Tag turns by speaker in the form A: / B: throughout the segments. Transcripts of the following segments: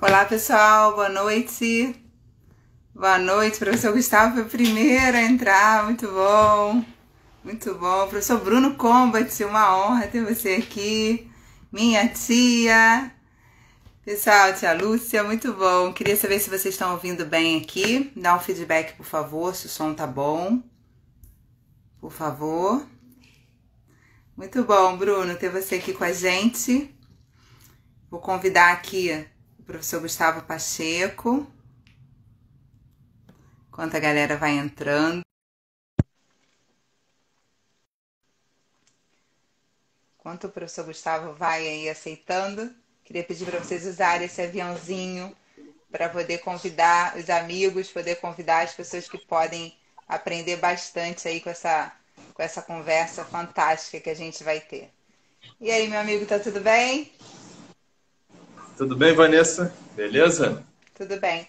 A: Olá, pessoal, boa noite. Boa noite, professor Gustavo foi o primeiro a entrar, muito bom. Muito bom. Professor Bruno Combat, uma honra ter você aqui. Minha tia. Pessoal, tia Lúcia, muito bom. Queria saber se vocês estão ouvindo bem aqui. Dá um feedback, por favor, se o som tá bom. Por favor. Muito bom, Bruno, ter você aqui com a gente. Vou convidar aqui o professor Gustavo Pacheco. Enquanto a galera vai entrando. Enquanto o professor Gustavo vai aí aceitando, queria pedir para vocês usarem esse aviãozinho para poder convidar os amigos, poder convidar as pessoas que podem aprender bastante aí com essa conversa fantástica que a gente vai ter. E aí, meu amigo, tá tudo bem?
B: Tudo bem, Vanessa? Beleza?
A: Tudo bem.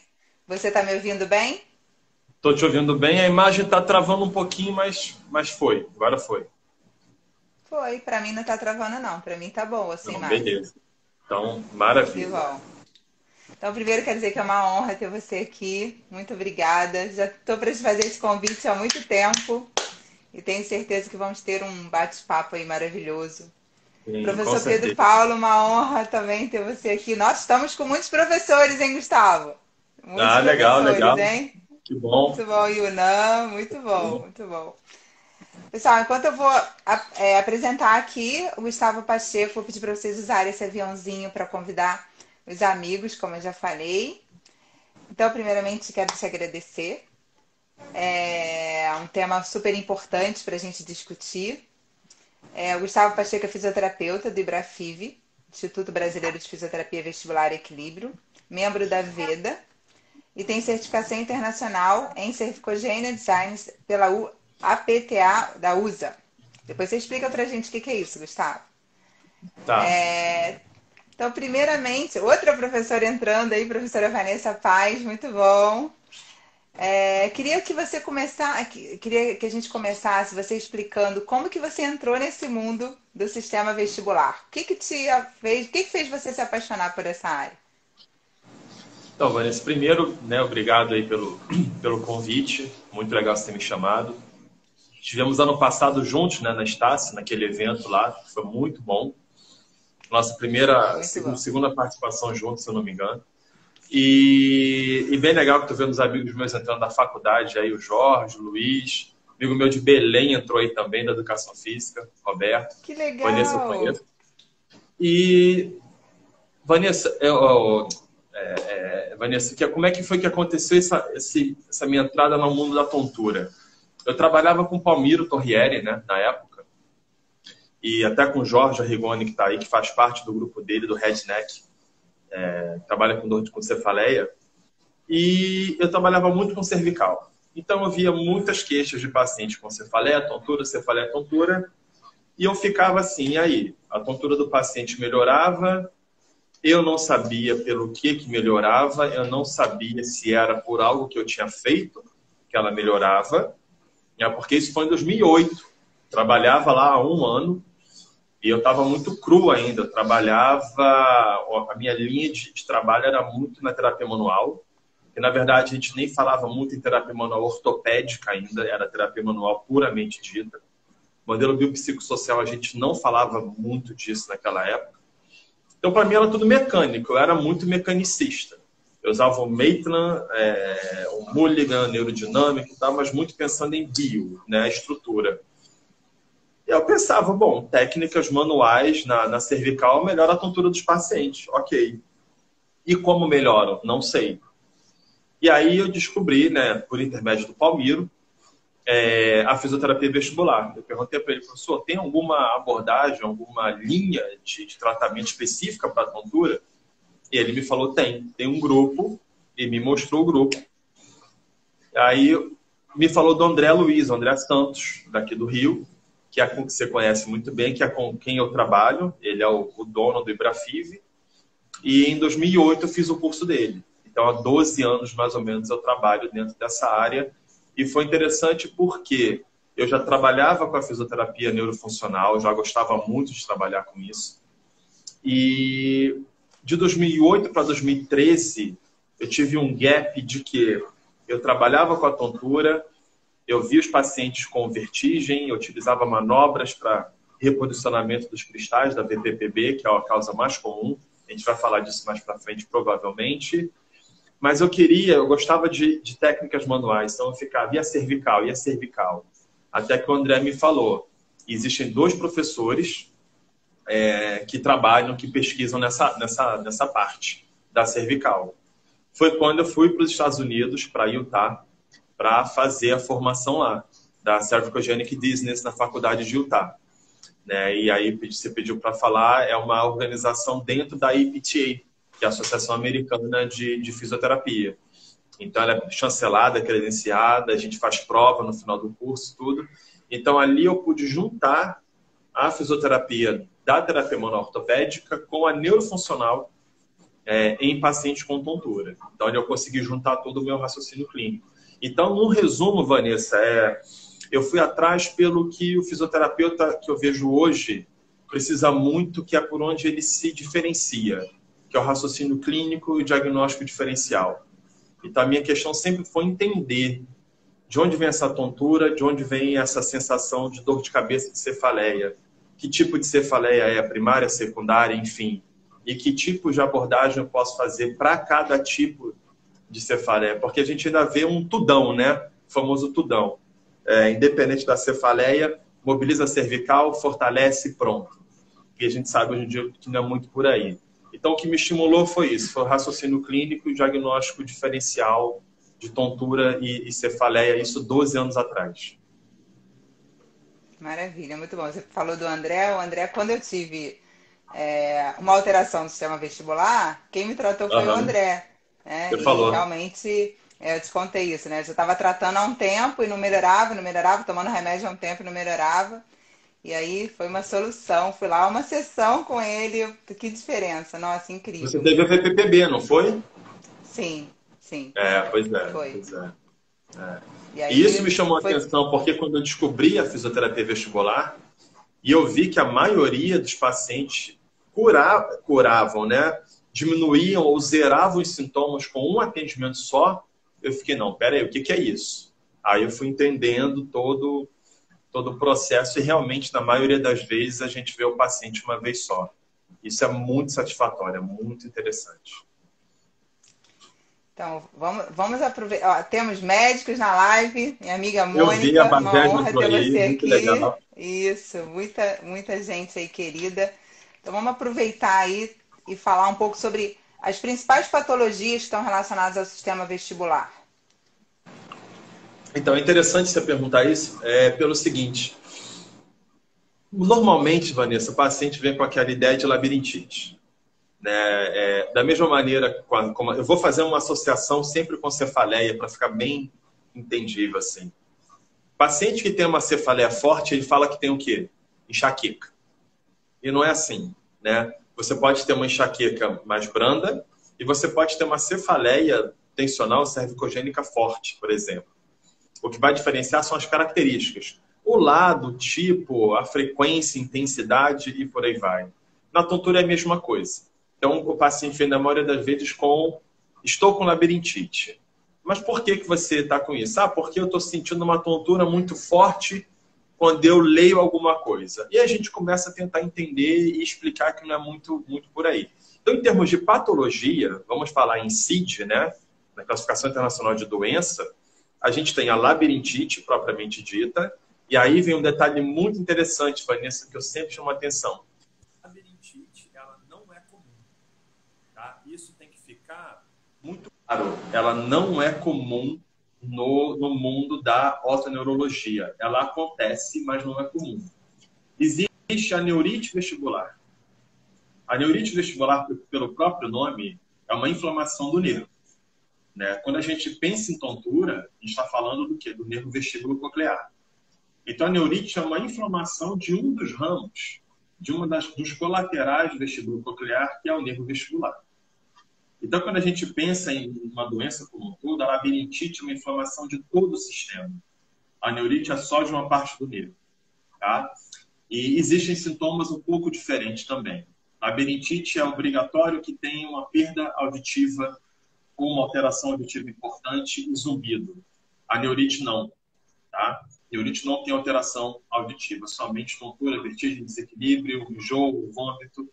A: Você tá me ouvindo bem?
B: Tô te ouvindo bem. A imagem tá travando um pouquinho, mas foi. Agora foi.
A: Foi. Para mim não tá travando, não. Para mim tá boa essa
B: Não,
A: imagem.
B: beleza. Então,
A: Que
B: maravilha.
A: bom. Então, primeiro quero dizer que é uma honra ter você aqui. Muito obrigada. Já estou para te fazer esse convite há muito tempo e tenho certeza que vamos ter um bate-papo aí maravilhoso.
B: Sim, com
A: Professor Pedro
B: certeza.
A: Paulo, uma honra também ter você aqui. Nós estamos com muitos professores, hein, Gustavo? Muitos
B: Ah, legal,
A: professores,
B: legal.
A: hein?
B: Que bom.
A: Muito bom, Yunam. Muito bom, muito bom. Pessoal, enquanto eu vou apresentar aqui o Gustavo Pacheco, vou pedir para vocês usarem esse aviãozinho para convidar os amigos, como eu já falei. Então, primeiramente, quero te agradecer. É um tema super importante para a gente discutir. O Gustavo Pacheco é fisioterapeuta do IBRAFIV, Instituto Brasileiro de Fisioterapia Vestibular e Equilíbrio, membro da VEDA e tem certificação internacional em Cervicogenia Design pela APTA da USA. Depois você explica pra gente o que é isso, Gustavo.
B: Tá.
A: Então, primeiramente, outra professora entrando aí, professora Vanessa Paz, muito bom. Queria que você queria que a gente começasse você explicando como que você entrou nesse mundo do sistema vestibular. O que que fez você se apaixonar por essa área?
B: Então, Vanessa, primeiro, né, obrigado aí pelo convite. Muito legal você ter me chamado. Estivemos ano passado juntos, né, na Estácio, naquele evento lá, que foi muito bom. Nossa
A: Muito bom.
B: segunda participação juntos, se eu não me engano. E bem legal que estou vendo os amigos meus entrando da faculdade, aí o Jorge, o Luiz, amigo meu de Belém entrou aí também, da Educação Física, Roberto.
A: Que
B: Vanessa eu
A: legal!
B: conheço. E, Vanessa, Vanessa, como é que foi que aconteceu essa minha entrada no mundo da tontura? Eu trabalhava com o Palmiro Torrieri, né, na época, e até com o Jorge Arrigoni, que está aí, que faz parte do grupo dele, do Redneck, trabalha com dor com cefaleia, e eu trabalhava muito com cervical. Então eu via muitas queixas de pacientes com cefaleia, tontura, e eu ficava assim, e aí? A tontura do paciente melhorava, eu não sabia pelo que melhorava, eu não sabia se era por algo que eu tinha feito que ela melhorava, porque isso foi em 2008. Trabalhava lá há um ano, e eu estava muito cru ainda. Eu trabalhava, a minha linha de trabalho era muito na terapia manual. E, na verdade, a gente nem falava muito em terapia manual ortopédica ainda, era terapia manual puramente dita. Modelo biopsicossocial, a gente não falava muito disso naquela época. Então, para mim, era tudo mecânico. Eu era muito mecanicista. Eu usava o Maitland, o Mulligan, neurodinâmico e tal, mas muito pensando em bio, né, estrutura. E eu pensava, bom, técnicas manuais na cervical melhora a tontura dos pacientes. Ok. E como melhoram? Não sei. E aí eu descobri, né, por intermédio do Palmiro, a fisioterapia vestibular. Eu perguntei para ele, professor, tem alguma abordagem, alguma linha de tratamento específica para a tontura? E ele me falou, tem um grupo, e me mostrou o grupo. Aí me falou do André Luiz, André Santos, daqui do Rio, que é com que você conhece muito bem, que é com quem eu trabalho. Ele é o dono do IBRAFIV. E em 2008 eu fiz o curso dele. Então, há 12 anos, mais ou menos, eu trabalho dentro dessa área. E foi interessante porque eu já trabalhava com a fisioterapia neurofuncional, já gostava muito de trabalhar com isso. E de 2008 para 2013, eu tive um gap de que eu trabalhava com a tontura, eu vi os pacientes com vertigem, eu utilizava manobras para reposicionamento dos cristais da VPPB, que é a causa mais comum. A gente vai falar disso mais para frente, provavelmente. Mas eu gostava de técnicas manuais, então eu ficava, ia cervical. Até que o André me falou, existem 2 professores que trabalham, que pesquisam nessa parte da cervical. Foi quando eu fui para os Estados Unidos, para Utah, para fazer a formação lá, da Cervicogenic Dizziness na faculdade de Utah. Né? E aí você pediu para falar, é uma organização dentro da APTA, que é a Associação Americana de Fisioterapia. Então, ela é chancelada, credenciada, a gente faz prova no final do curso, tudo. Então, ali eu pude juntar a fisioterapia da terapia manual-ortopédica com a neurofuncional em pacientes com tontura. Então, ali eu consegui juntar todo o meu raciocínio clínico. Então, no resumo, Vanessa, eu fui atrás pelo que o fisioterapeuta que eu vejo hoje precisa muito, que é por onde ele se diferencia, que é o raciocínio clínico e o diagnóstico diferencial. Então, a minha questão sempre foi entender de onde vem essa tontura, de onde vem essa sensação de dor de cabeça, de cefaleia, que tipo de cefaleia é, primária, secundária, enfim, e que tipo de abordagem eu posso fazer para cada tipo de cefaleia, porque a gente ainda vê um tudão, né? O famoso tudão. Independente da cefaleia, mobiliza a cervical, fortalece e pronto. E a gente sabe hoje em dia que não é muito por aí. Então, o que me estimulou foi isso, foi o raciocínio clínico e o diagnóstico diferencial de tontura e cefaleia, isso 12 anos atrás.
A: Maravilha, muito bom. Você falou do André. O André, quando eu tive uma alteração no sistema vestibular, quem me tratou foi o André. Né?
B: Você
A: E
B: falou.
A: realmente, eu te contei isso, né? Eu já estava tratando há um tempo e não melhorava, tomando remédio há um tempo e não melhorava. E aí foi uma solução. Fui lá, uma sessão com ele. Que diferença. Nossa,
B: Você
A: incrível.
B: teve a VPPB, não foi?
A: Sim, sim.
B: Pois é.
A: Foi.
B: Pois é.
A: E
B: E isso
A: aí
B: me chamou a
A: foi.
B: atenção, porque quando eu descobri a fisioterapia vestibular, e eu vi que a maioria dos pacientes curavam, né? Diminuíam ou zeravam os sintomas com um atendimento só, eu fiquei, não, peraí, o que é isso? Aí eu fui entendendo todo o processo e realmente, na maioria das vezes, a gente vê o paciente uma vez só. Isso é muito satisfatório, é muito interessante.
A: Então, vamos aproveitar. Ó, temos médicos na live, minha amiga
B: Eu vi a
A: Mônica, uma
B: Bagés
A: honra ter
B: aí,
A: você
B: muito
A: aqui.
B: legal.
A: Isso, muita gente aí querida. Então, vamos aproveitar aí e falar um pouco sobre as principais patologias que estão relacionadas ao sistema vestibular.
B: Então, é interessante você perguntar isso pelo seguinte. Normalmente, Vanessa, o paciente vem com aquela ideia de labirintite. Né? Da mesma maneira, como eu vou fazer uma associação sempre com cefaleia para ficar bem entendível assim. Paciente que tem uma cefaleia forte, ele fala que tem o quê? Enxaqueca. E não é assim, né? Você pode ter uma enxaqueca mais branda e você pode ter uma cefaleia tensional cervicogênica forte, por exemplo. O que vai diferenciar são as características. O lado, o tipo, a frequência, intensidade e por aí vai. Na tontura é a mesma coisa. Então, o paciente vem, na maioria das vezes, estou com labirintite. Mas por que você está com isso? Porque eu estou sentindo uma tontura muito forte quando eu leio alguma coisa. E a gente começa a tentar entender e explicar que não é muito por aí. Então, em termos de patologia, vamos falar em CID, né? Na Classificação Internacional de Doença, a gente tem a labirintite, propriamente dita, e aí vem um detalhe muito interessante, Vanessa, que eu sempre chamo a atenção. A labirintite, ela não é comum. Tá? Isso tem que ficar muito claro. Ela não é comum no mundo da otoneurologia. Ela acontece, mas não é comum. Existe a neurite vestibular. A neurite vestibular, pelo próprio nome, é uma inflamação do nervo. Né? Quando a gente pensa em tontura, a gente está falando do quê? Do nervo vestíbulo coclear. Então, a neurite é uma inflamação de um dos ramos, dos colaterais do vestíbulo coclear, que é o nervo vestibular. Então, quando a gente pensa em uma doença como um todo, a labirintite é uma inflamação de todo o sistema. A neurite é só de uma parte do nervo. Tá? E existem sintomas um pouco diferentes também. Labirintite é obrigatório que tenha uma perda auditiva ou uma alteração auditiva importante e zumbido. A neurite não, tá? Neurite não tem alteração auditiva, somente tontura, vertigem, desequilíbrio, enjoo, vômito,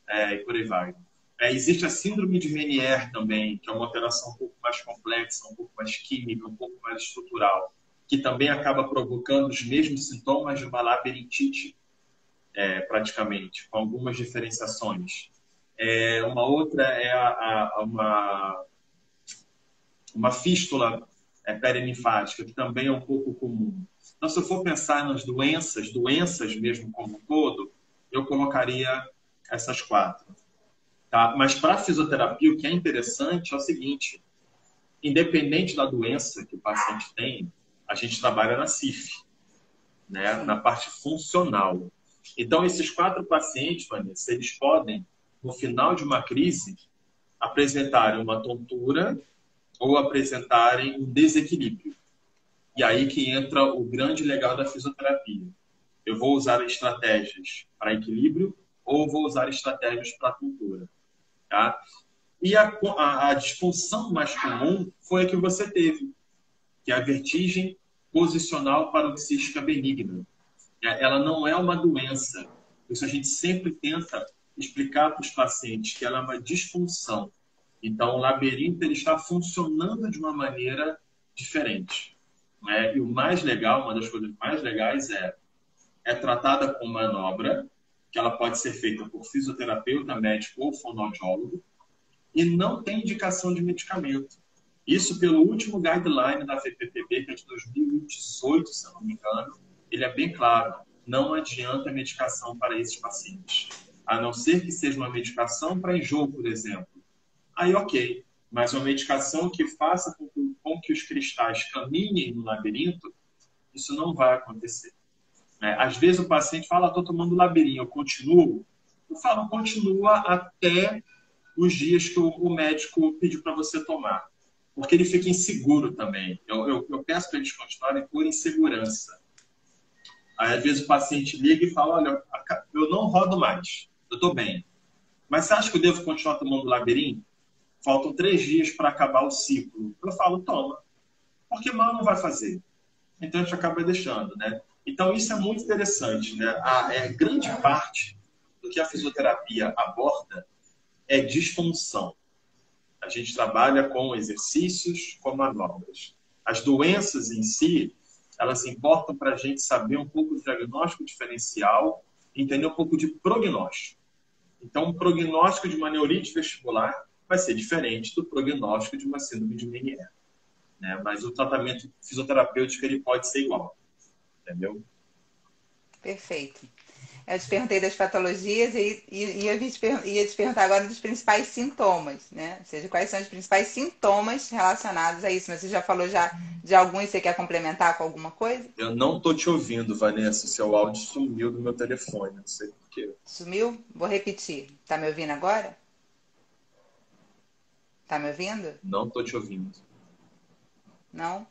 B: e por aí vai. Existe a síndrome de Meniere também, que é uma alteração um pouco mais complexa, um pouco mais química, um pouco mais estrutural, que também acaba provocando os mesmos sintomas de uma labirintite, praticamente, com algumas diferenciações. Uma outra é uma fístula perilinfática, que também é um pouco comum. Então, se eu for pensar nas doenças mesmo como um todo, eu colocaria essas 4. Tá? Mas para a fisioterapia, o que é interessante é o seguinte: independente da doença que o paciente tem, a gente trabalha na CIF, né? Na parte funcional. Então, esses 4 pacientes, Vanessa, eles podem, no final de uma crise, apresentarem uma tontura ou apresentarem um desequilíbrio. E aí que entra o grande legal da fisioterapia. Eu vou usar estratégias para equilíbrio ou vou usar estratégias para tontura. Tá? E a disfunção mais comum foi a que você teve, que é a vertigem posicional paroxística benigna. Ela não é uma doença. Isso a gente sempre tenta explicar para os pacientes que ela é uma disfunção. Então, o labirinto ele está funcionando de uma maneira diferente. Né? E o mais legal, uma das coisas mais legais é tratada com manobra, que ela pode ser feita por fisioterapeuta, médico ou fonoaudiólogo, e não tem indicação de medicamento. Isso pelo último guideline da VPPB, que é de 2018, se eu não me engano, ele é bem claro, não adianta medicação para esses pacientes. A não ser que seja uma medicação para enjoo, por exemplo. Aí, ok. Mas uma medicação que faça com que os cristais caminhem no labirinto, isso não vai acontecer. Às vezes o paciente fala, estou tomando labirinto, eu continuo? Eu falo, continua até os dias que o médico pediu para você tomar. Porque ele fica inseguro também. Eu peço para eles continuarem por insegurança. Aí, às vezes, o paciente liga e fala, olha, eu não rodo mais, eu estou bem. Mas você acha que eu devo continuar tomando labirinto? Faltam 3 dias para acabar o ciclo. Eu falo, toma. Porque mal não vai fazer. Então, a gente acaba deixando, né? Então, isso é muito interessante, né? Grande parte do que a fisioterapia aborda é disfunção. A gente trabalha com exercícios, com manobras. As doenças em si, elas importam para a gente saber um pouco do diagnóstico diferencial, entender um pouco de prognóstico. Então, o prognóstico de uma neurite vestibular vai ser diferente do prognóstico de uma síndrome de Meniere, né? Mas o tratamento fisioterapêutico ele pode ser igual, entendeu?
A: Perfeito. Eu te perguntei das patologias e ia te perguntar agora dos principais sintomas, né? Ou seja, quais são os principais sintomas relacionados a isso. Mas você já falou de alguns, você quer complementar com alguma coisa?
B: Eu não estou te ouvindo, Vanessa. Seu áudio sumiu do meu telefone, não sei por quê.
A: Sumiu? Vou repetir. Tá me ouvindo agora? Tá me ouvindo?
B: Não estou te ouvindo.
A: Não?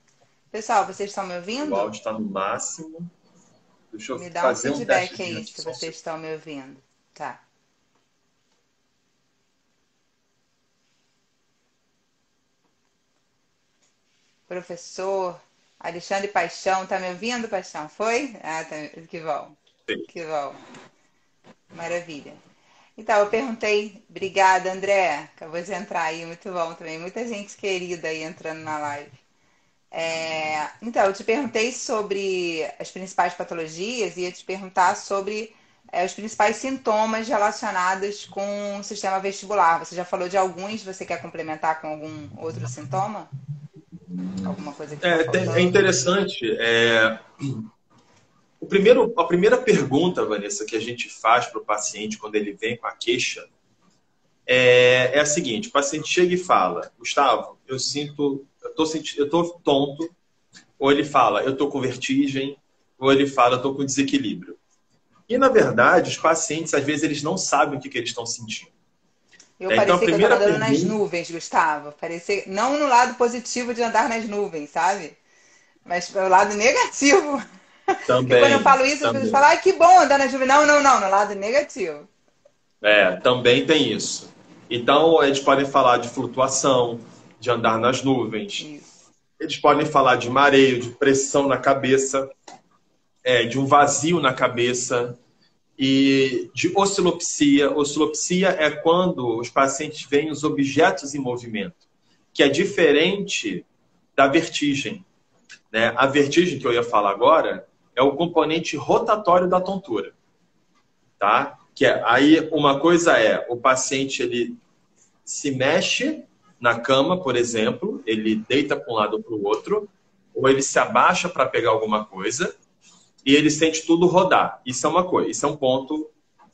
A: Pessoal, vocês estão me ouvindo?
B: O áudio está no máximo. Deixa eu
A: Me dá um
B: fazer
A: feedback
B: teste
A: aí, se vocês estão me ouvindo. Tá. Professor Alexandre Paixão, tá me ouvindo, Paixão? Foi? Ah, tá. Que bom. Que bom. Maravilha. Então, eu perguntei, obrigada, André. Acabou de entrar aí, muito bom também. Muita gente querida aí entrando na live. Então, eu te perguntei sobre as principais patologias e ia te perguntar sobre os principais sintomas relacionados com o sistema vestibular. Você já falou de alguns, você quer complementar com algum outro sintoma? Alguma coisa que tá faltando?
B: É interessante. A primeira pergunta, Vanessa, que a gente faz para o paciente quando ele vem com a queixa é a seguinte: o paciente chega e fala, Gustavo, eu estou tonto, ou ele fala, eu estou com vertigem, ou ele fala, eu estou com desequilíbrio. E, na verdade, os pacientes, às vezes, eles não sabem o que eles estão sentindo.
A: Parecia
B: então,
A: que eu estava andando nas nuvens, Gustavo. Parecia, não no lado positivo de andar nas nuvens, sabe? Mas pelo lado negativo.
B: Também.
A: Porque quando eu falo isso, as pessoas falam, que bom andar nas nuvens. Não, no lado negativo.
B: Também tem isso. Então, eles podem falar de flutuação, de andar nas nuvens.
A: Isso.
B: Eles podem falar de mareio, de pressão na cabeça, de um vazio na cabeça e de oscilopsia. Oscilopsia é quando os pacientes veem os objetos em movimento, que é diferente da vertigem, né? A vertigem que eu ia falar agora é o componente rotatório da tontura, tá? Aí uma coisa é o paciente ele se mexe na cama, por exemplo, ele deita para um lado ou para o outro, ou ele se abaixa para pegar alguma coisa e ele sente tudo rodar. Isso é uma coisa, isso é um ponto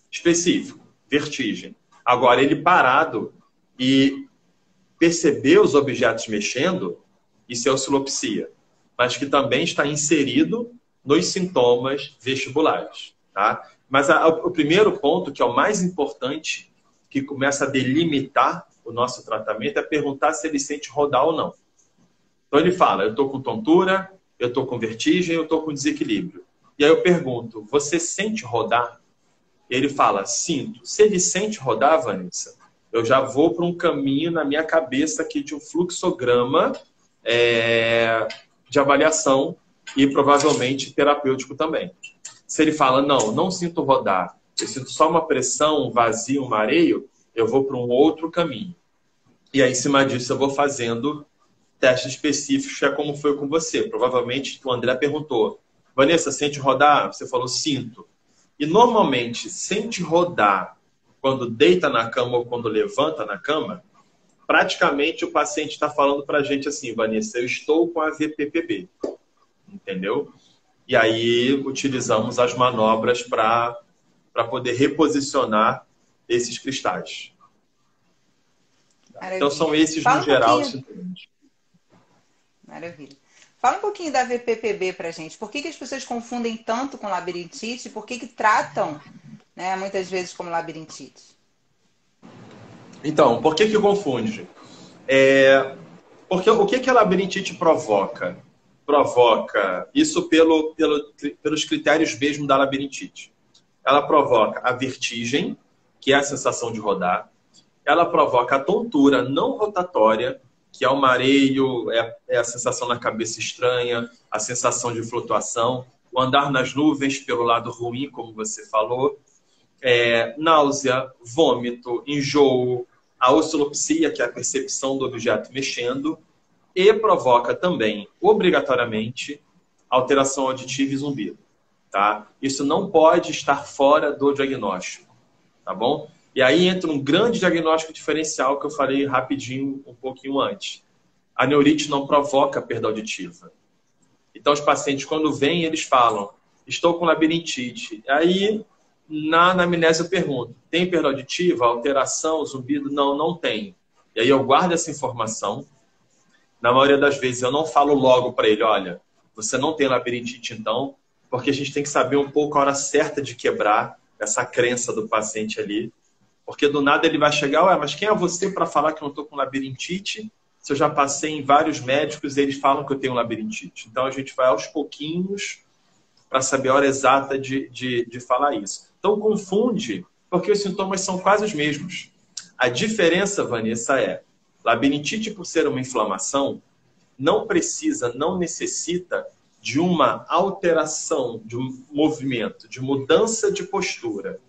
B: específico, vertigem. Agora, ele parado e perceber os objetos mexendo, isso é oscilopsia, mas que também está inserido nos sintomas vestibulares, tá? Mas o primeiro ponto, que é o mais importante, que começa a delimitar o nosso tratamento, é perguntar se ele sente rodar ou não. Então ele fala, eu estou com tontura, eu estou com vertigem, eu estou com desequilíbrio. E aí eu pergunto, você sente rodar? Ele fala, sinto. Se ele sente rodar, Vanessa, eu já vou para um caminho na minha cabeça aqui de um fluxograma de avaliação e provavelmente terapêutico também. Se ele fala, não sinto rodar, eu sinto só uma pressão, um vazio, um mareio, eu vou para um outro caminho. E aí, em cima disso, eu vou fazendo testes específicos, que é como foi com você. Provavelmente, o André perguntou, Vanessa, sente rodar? Você falou, sinto. E normalmente, sente rodar quando deita na cama ou quando levanta na cama, praticamente o paciente está falando para a gente assim, Vanessa, eu estou com a VPPB. Entendeu? E aí utilizamos as manobras para poder reposicionar esses cristais.
A: Maravilha.
B: Então são esses, no geral, os sintomas.
A: Maravilha. Fala um pouquinho da VPPB para a gente. Por que as pessoas confundem tanto com labirintite? Por que tratam, né, muitas vezes como labirintite?
B: Então, por que confunde? Porque o que a labirintite provoca? Provoca isso pelos critérios mesmo da labirintite. Ela provoca a vertigem, que é a sensação de rodar. Ela provoca a tontura não rotatória, que é o mareio, é a sensação na cabeça estranha, a sensação de flutuação, o andar nas nuvens pelo lado ruim, como você falou, náusea, vômito, enjoo, a oscilopsia, que é a percepção do objeto mexendo, e provoca também, obrigatoriamente, alteração auditiva e zumbido. Tá? Isso não pode estar fora do diagnóstico. Tá bom? E aí entra um grande diagnóstico diferencial que eu falei rapidinho, um pouquinho antes. A neurite não provoca perda auditiva. Então, os pacientes, quando vêm, eles falam, estou com labirintite. Aí, na anamnese, eu pergunto, tem perda auditiva, alteração, zumbido? Não, não tem. E aí eu guardo essa informação. Na maioria das vezes, eu não falo logo para ele, olha, você não tem labirintite, então, porque a gente tem que saber um pouco a hora certa de quebrar essa crença do paciente ali. Porque do nada ele vai chegar, ué, mas quem é você para falar que eu não estou com labirintite? Se eu já passei em vários médicos e eles falam que eu tenho labirintite. Então a gente vai aos pouquinhos para saber a hora exata de falar isso. Então confunde, porque os sintomas são quase os mesmos. A diferença, Vanessa, é labirintite, por ser uma inflamação, não necessita de uma alteração de um movimento, de mudança de postura.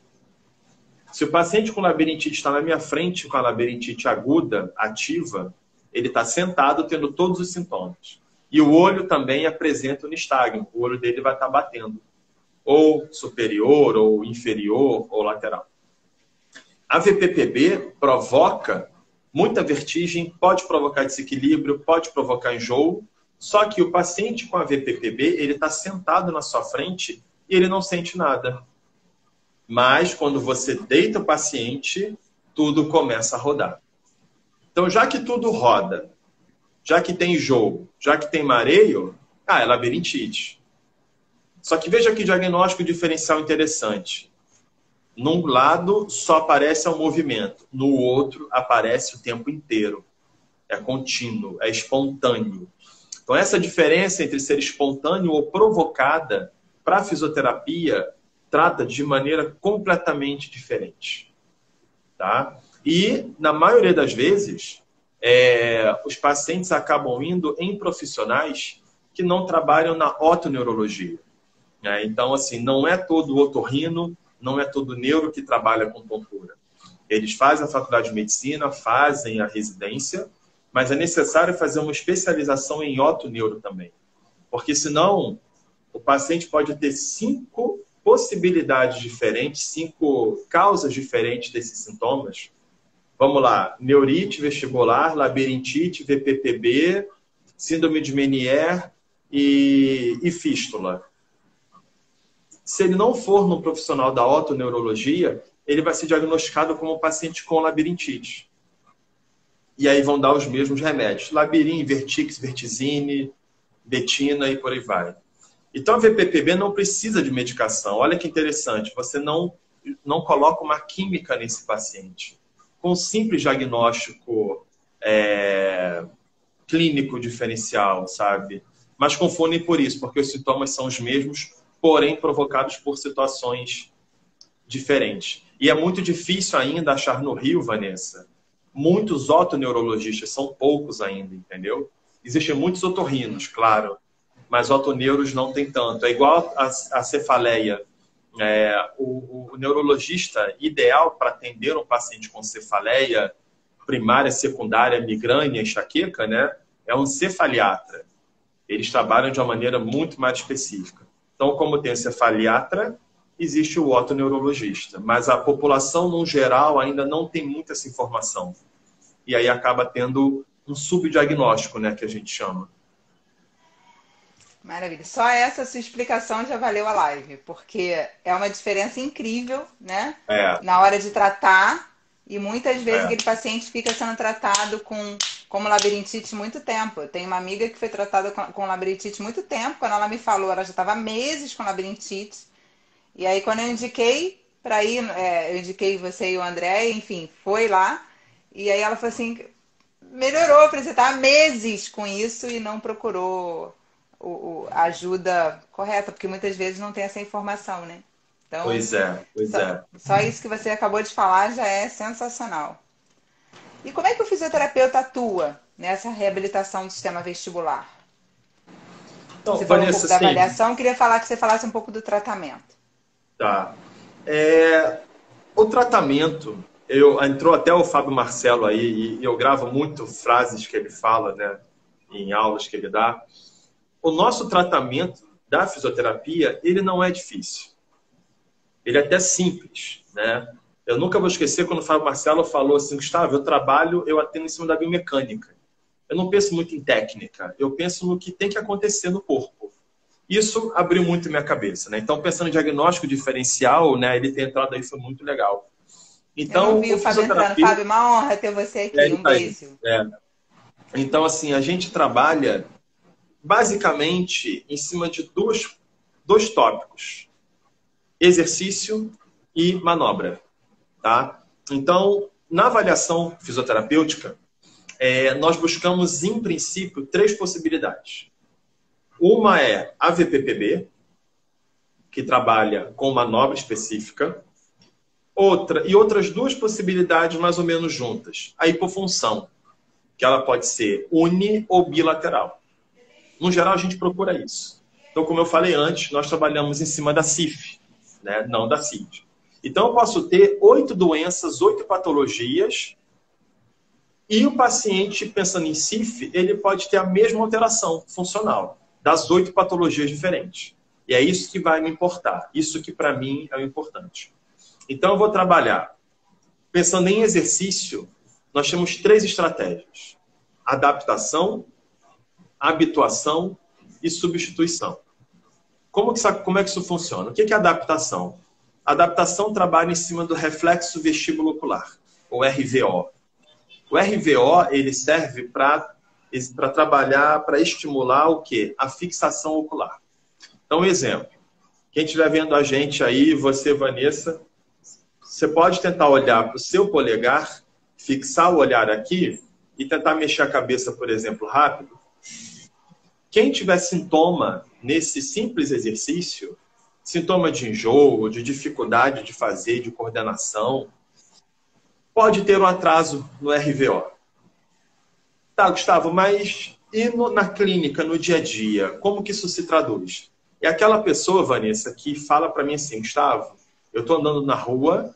B: Se o paciente com labirintite está na minha frente com a labirintite aguda, ativa, ele está sentado tendo todos os sintomas. E o olho também apresenta o nistagmo. O olho dele vai estar batendo. Ou superior, ou inferior, ou lateral. A VPPB provoca muita vertigem, pode provocar desequilíbrio, pode provocar enjoo. Só que o paciente com a VPPB, ele está sentado na sua frente e ele não sente nada. Mas, quando você deita o paciente, tudo começa a rodar. Então, já que tudo roda, já que tem enjoo, já que tem mareio, é labirintite. Só que veja que diagnóstico diferencial interessante. Num lado, só aparece o movimento. No outro, aparece o tempo inteiro. É contínuo, é espontâneo. Então, essa diferença entre ser espontâneo ou provocada, para a fisioterapia, trata de maneira completamente diferente. tá? E, na maioria das vezes, os pacientes acabam indo em profissionais que não trabalham na otoneurologia, né? Então, assim, não é todo otorrino, não é todo neuro que trabalha com tontura. Eles fazem a faculdade de medicina, fazem a residência, mas é necessário fazer uma especialização em otoneuro também. Porque senão, o paciente pode ter 5 possibilidades diferentes, 5 causas diferentes desses sintomas. Vamos lá, neurite vestibular, labirintite, VPPB, síndrome de Meniere e fístula. Se ele não for no profissional da otoneurologia, ele vai ser diagnosticado como paciente com labirintite. E aí vão dar os mesmos remédios. Labirin, Vertix, Vertizine, Betina e por aí vai. Então a VPPB não precisa de medicação. Olha que interessante, você não coloca uma química nesse paciente. Com um simples diagnóstico clínico diferencial, sabe? Mas confundem por isso, porque os sintomas são os mesmos, porém provocados por situações diferentes. E é muito difícil ainda achar no Rio, Vanessa, muitos otoneurologistas, são poucos ainda, entendeu? Existem muitos otorrinos, claro, mas otoneuros não tem tanto. É igual a cefaleia. O neurologista ideal para atender um paciente com cefaleia primária, secundária, migrânia, enxaqueca, né, é um cefaliatra. Eles trabalham de uma maneira muito mais específica. Então, como tem o cefaliatra, existe o otoneurologista, mas a população, no geral, ainda não tem muita essa informação. E aí acaba tendo um subdiagnóstico, né, que a gente chama.
A: Maravilha. Só essa sua explicação já valeu a live, porque é uma diferença incrível, né? Na hora de tratar, e muitas vezes aquele paciente fica sendo tratado como labirintite muito tempo. Eu tenho uma amiga que foi tratada com labirintite muito tempo. Quando ela me falou, ela já estava há meses com labirintite. E aí, quando eu indiquei para ir, eu indiquei você e o André, enfim, foi lá. E aí ela falou assim, melhorou, você está há meses com isso e não procurou a ajuda correta, porque muitas vezes não tem essa informação, né? Então,
B: Pois é.
A: Só isso que você acabou de falar já é sensacional. E como é que o fisioterapeuta atua nessa reabilitação do sistema vestibular?
B: Então,
A: você falou
B: Vanessa,
A: um pouco da avaliação, eu queria que você falasse um pouco do tratamento.
B: Tá. O tratamento, entrou até o Fábio Marcelo aí, e eu gravo muito frases que ele fala, né, em aulas que ele dá. O nosso tratamento da fisioterapia, ele não é difícil. Ele é até simples, né? Eu nunca vou esquecer quando o Fábio Marcelo falou assim, Gustavo, eu atendo em cima da biomecânica. Eu não penso muito em técnica, eu penso no que tem que acontecer no corpo. Isso abriu muito minha cabeça, né? Então, pensando em diagnóstico diferencial, né, ele ter entrado aí foi muito legal. Então,
A: eu não vi o Fábio entrando. Fábio, uma honra ter você aqui. Um beijo.
B: Então, assim, a gente trabalha basicamente em cima de dois tópicos. Exercício e manobra. Tá? Então, na avaliação fisioterapêutica, nós buscamos, em princípio, 3 possibilidades. Uma é a VPPB, que trabalha com manobra específica. Outras 2 possibilidades mais ou menos juntas. A hipofunção, que ela pode ser uni ou bilateral. No geral, a gente procura isso. Então, como eu falei antes, nós trabalhamos em cima da CIF, né? Não da CID. Então, eu posso ter 8 doenças, 8 patologias, e o paciente, pensando em CIF, ele pode ter a mesma alteração funcional das 8 patologias diferentes. E é isso que vai me importar. Isso que, para mim, é o importante. Então, eu vou trabalhar. Pensando em exercício, nós temos 3 estratégias. Adaptação, habituação e substituição. Como é que isso funciona? O que é adaptação? A adaptação trabalha em cima do reflexo vestíbulo-ocular, ou RVO. O RVO ele serve para trabalhar, para estimular o quê? A fixação ocular. Então, exemplo. Quem estiver vendo a gente aí, você, Vanessa, você pode tentar olhar para o seu polegar, fixar o olhar aqui e tentar mexer a cabeça, por exemplo, rápido. Quem tiver sintoma nesse simples exercício, sintoma de enjoo, de dificuldade de fazer, de coordenação, pode ter um atraso no RVO. Tá, Gustavo, mas e na clínica, no dia a dia, como que isso se traduz? É aquela pessoa, Vanessa, que fala para mim assim, Gustavo, eu estou andando na rua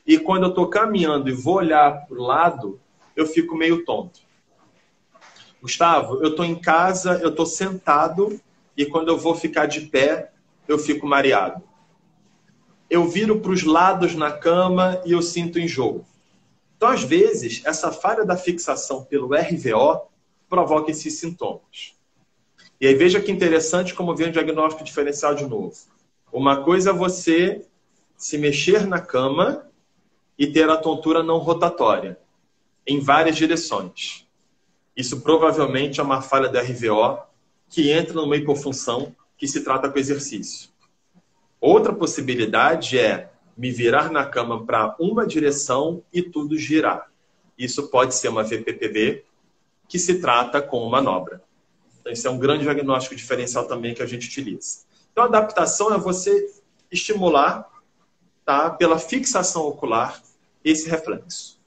B: e quando eu estou caminhando e vou olhar para o lado, eu fico meio tonto. Gustavo, eu estou em casa, eu estou sentado e quando eu vou ficar de pé, eu fico mareado. Eu viro para os lados na cama e eu sinto enjoo. Então, às vezes, essa falha da fixação pelo RVO provoca esses sintomas. E aí, veja que interessante como vem o diagnóstico diferencial de novo. Uma coisa é você se mexer na cama e ter a tontura não rotatória, em várias direções. Isso provavelmente é uma falha do RVO que entra numa hipofunção que se trata com exercício. Outra possibilidade é me virar na cama para uma direção e tudo girar. Isso pode ser uma VPPB que se trata com manobra. Então, esse é um grande diagnóstico diferencial também que a gente utiliza. Então, a adaptação é você estimular, tá, pela fixação ocular esse reflexo,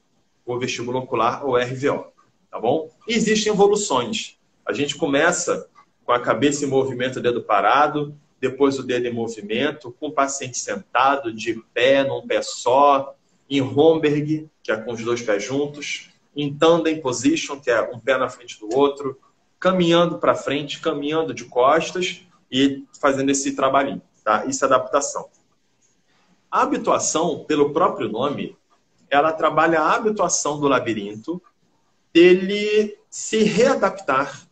B: o vestíbulo ocular ou RVO, tá bom? E existem evoluções. A gente começa com a cabeça em movimento, o dedo parado, depois o dedo em movimento, com o paciente sentado, de pé, num pé só, em Romberg, que é com os dois pés juntos, em tandem position, que é um pé na frente do outro, caminhando para frente, caminhando de costas e fazendo esse trabalhinho, tá? Isso é adaptação. A habituação, pelo próprio nome, ela trabalha a habituação do labirinto, dele se readaptar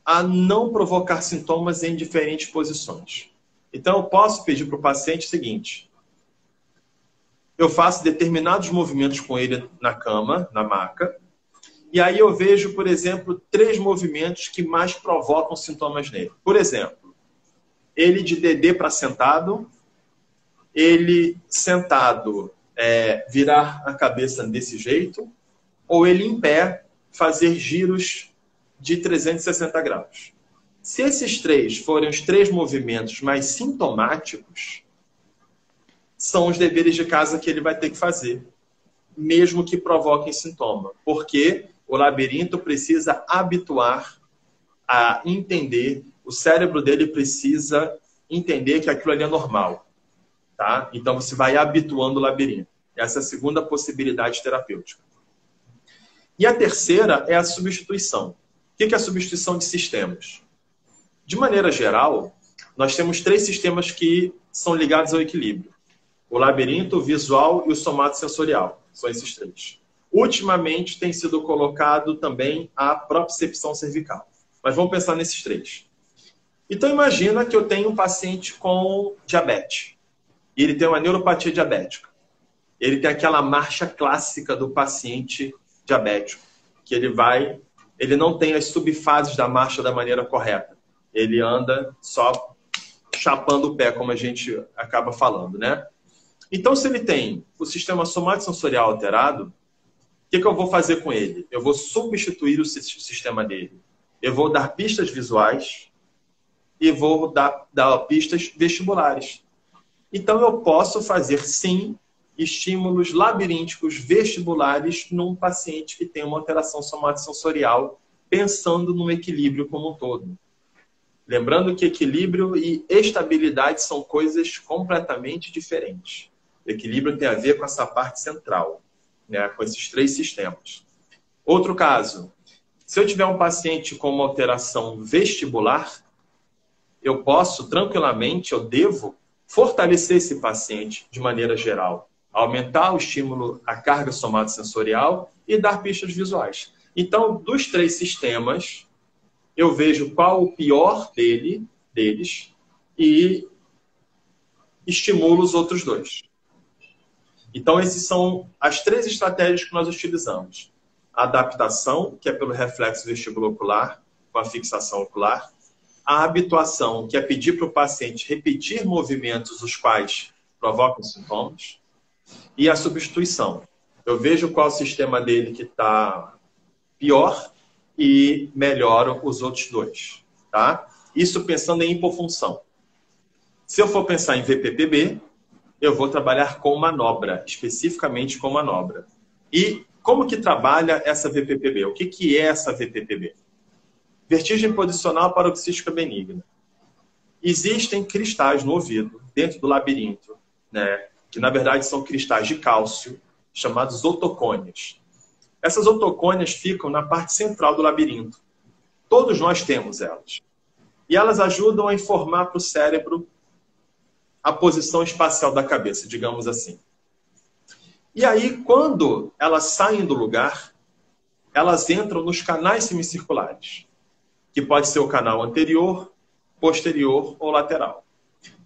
B: a não provocar sintomas em diferentes posições. Então, eu posso pedir para o paciente o seguinte: eu faço determinados movimentos com ele na cama, na maca, e aí eu vejo, por exemplo, 3 movimentos que mais provocam sintomas nele. Por exemplo, ele de DD para sentado, ele sentado virar a cabeça desse jeito, ou ele em pé fazer giros de 360 graus. Se esses 3 forem os 3 movimentos mais sintomáticos, são os deveres de casa que ele vai ter que fazer, mesmo que provoquem sintoma. Porque o labirinto precisa habituar a entender, o cérebro dele precisa entender que aquilo ali é normal. Tá? Então, você vai habituando o labirinto. Essa é a segunda possibilidade terapêutica. E a terceira é a substituição. O que é a substituição de sistemas? De maneira geral, nós temos 3 sistemas que são ligados ao equilíbrio. O labirinto, o visual e o somatosensorial. São esses 3. Ultimamente tem sido colocado também a propriocepção cervical. Mas vamos pensar nesses 3. Então imagina que eu tenho um paciente com diabetes. E ele tem uma neuropatia diabética. Ele tem aquela marcha clássica do paciente diabético, que ele não tem as subfases da marcha da maneira correta. Ele anda só chapando o pé, como a gente acaba falando, né? Então, se ele tem o sistema somatosensorial alterado, o que eu vou fazer com ele? Eu vou substituir o sistema dele. Eu vou dar pistas visuais e vou dar pistas vestibulares. Então, eu posso fazer, sim, estímulos labirínticos vestibulares num paciente que tem uma alteração somatosensorial, pensando no equilíbrio como um todo. Lembrando que equilíbrio e estabilidade são coisas completamente diferentes. O equilíbrio tem a ver com essa parte central, né, com esses 3 sistemas. Outro caso, se eu tiver um paciente com uma alteração vestibular, eu posso tranquilamente, eu devo fortalecer esse paciente de maneira geral, aumentar o estímulo à carga somatosensorial e dar pistas visuais. Então, dos 3 sistemas, eu vejo qual o pior deles e estimulo os outros 2. Então, essas são as 3 estratégias que nós utilizamos. A adaptação, que é pelo reflexo vestibulo-ocular, com a fixação ocular. A habituação, que é pedir para o paciente repetir movimentos os quais provocam sintomas. E a substituição. Eu vejo qual o sistema dele que está pior e melhoro os outros 2. Tá? Isso pensando em hipofunção. Se eu for pensar em VPPB, eu vou trabalhar com manobra, especificamente com manobra. E como que trabalha essa VPPB? O que que é essa VPPB? Vertigem posicional paroxística benigna. Existem cristais no ouvido, dentro do labirinto, né? Que na verdade são cristais de cálcio, chamados otocônias. Essas otocônias ficam na parte central do labirinto. Todos nós temos elas. E elas ajudam a informar para o cérebro a posição espacial da cabeça, digamos assim. E aí, quando elas saem do lugar, elas entram nos canais semicirculares, que pode ser o canal anterior, posterior ou lateral.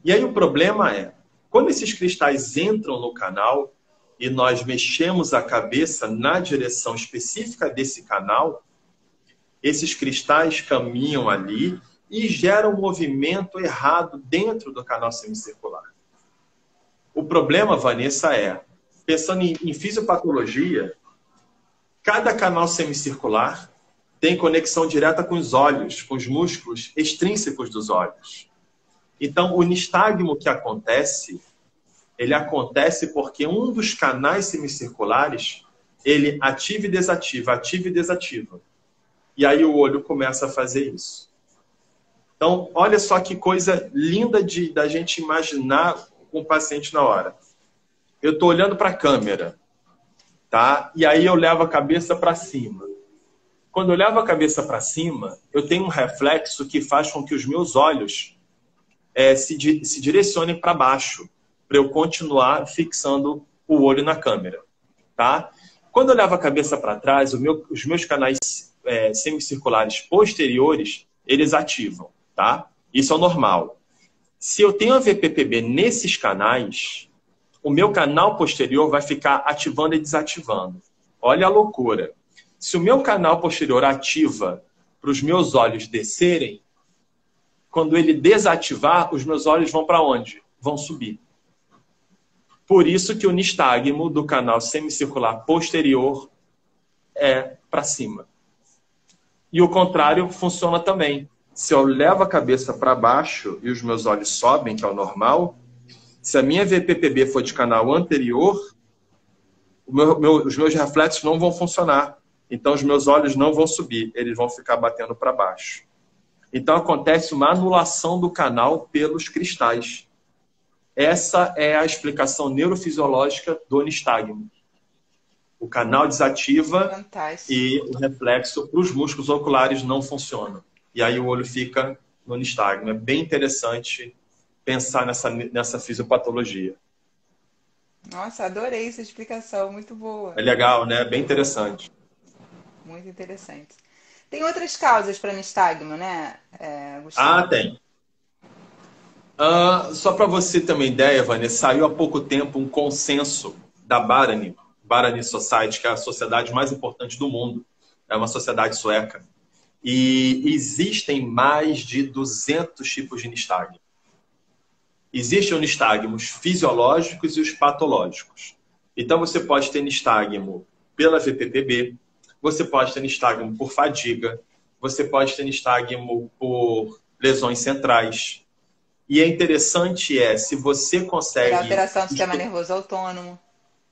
B: E aí o problema é, quando esses cristais entram no canal e nós mexemos a cabeça na direção específica desse canal, esses cristais caminham ali e geram um movimento errado dentro do canal semicircular. O problema, Vanessa, é, pensando em fisiopatologia, cada canal semicircular tem conexão direta com os olhos, com os músculos extrínsecos dos olhos. Então, o nistagmo que acontece, ele acontece porque um dos canais semicirculares, ele ativa e desativa, ativa e desativa. E aí o olho começa a fazer isso. Então, olha só que coisa linda da gente imaginar com o paciente na hora. Eu estou olhando para a câmera, tá? E aí eu levo a cabeça para cima. Quando eu levo a cabeça para cima, eu tenho um reflexo que faz com que os meus olhos se direcionem para baixo, para eu continuar fixando o olho na câmera, tá? Quando eu levo a cabeça para trás, os meus canais semicirculares posteriores, eles ativam, tá? Isso é normal. Se eu tenho a VPPB nesses canais, o meu canal posterior vai ficar ativando e desativando. Olha a loucura. Se o meu canal posterior ativa para os meus olhos descerem, quando ele desativar, os meus olhos vão para onde? Vão subir. Por isso que o nistagmo do canal semicircular posterior é para cima. E o contrário funciona também. Se eu levo a cabeça para baixo e os meus olhos sobem, que é o normal, se a minha VPPB for de canal anterior, os meus reflexos não vão funcionar. Então, os meus olhos não vão subir, eles vão ficar batendo para baixo. Então, acontece uma anulação do canal pelos cristais. Essa é a explicação neurofisiológica do nistagmo. O canal desativa.
A: Fantástico.
B: E o reflexo para os músculos oculares não funciona. E aí o olho fica no nistagmo. É bem interessante pensar nessa fisiopatologia.
A: Nossa, adorei essa explicação, muito boa.
B: É legal, né? Bem interessante.
A: Muito interessante. Tem outras causas para nistagmo, né, Gustavo?
B: Tem. Só para você ter uma ideia, Vanessa, saiu há pouco tempo um consenso da Barani Society, que é a sociedade mais importante do mundo. É uma sociedade sueca. E existem mais de 200 tipos de nistagmo. Existem os nistagmos fisiológicos e os patológicos. Então, você pode ter nistagmo pela VPPB, você pode ter nistagmo por fadiga, você pode ter nistagmo por lesões centrais. E é interessante se você consegue...
A: alteração do sistema nervoso autônomo.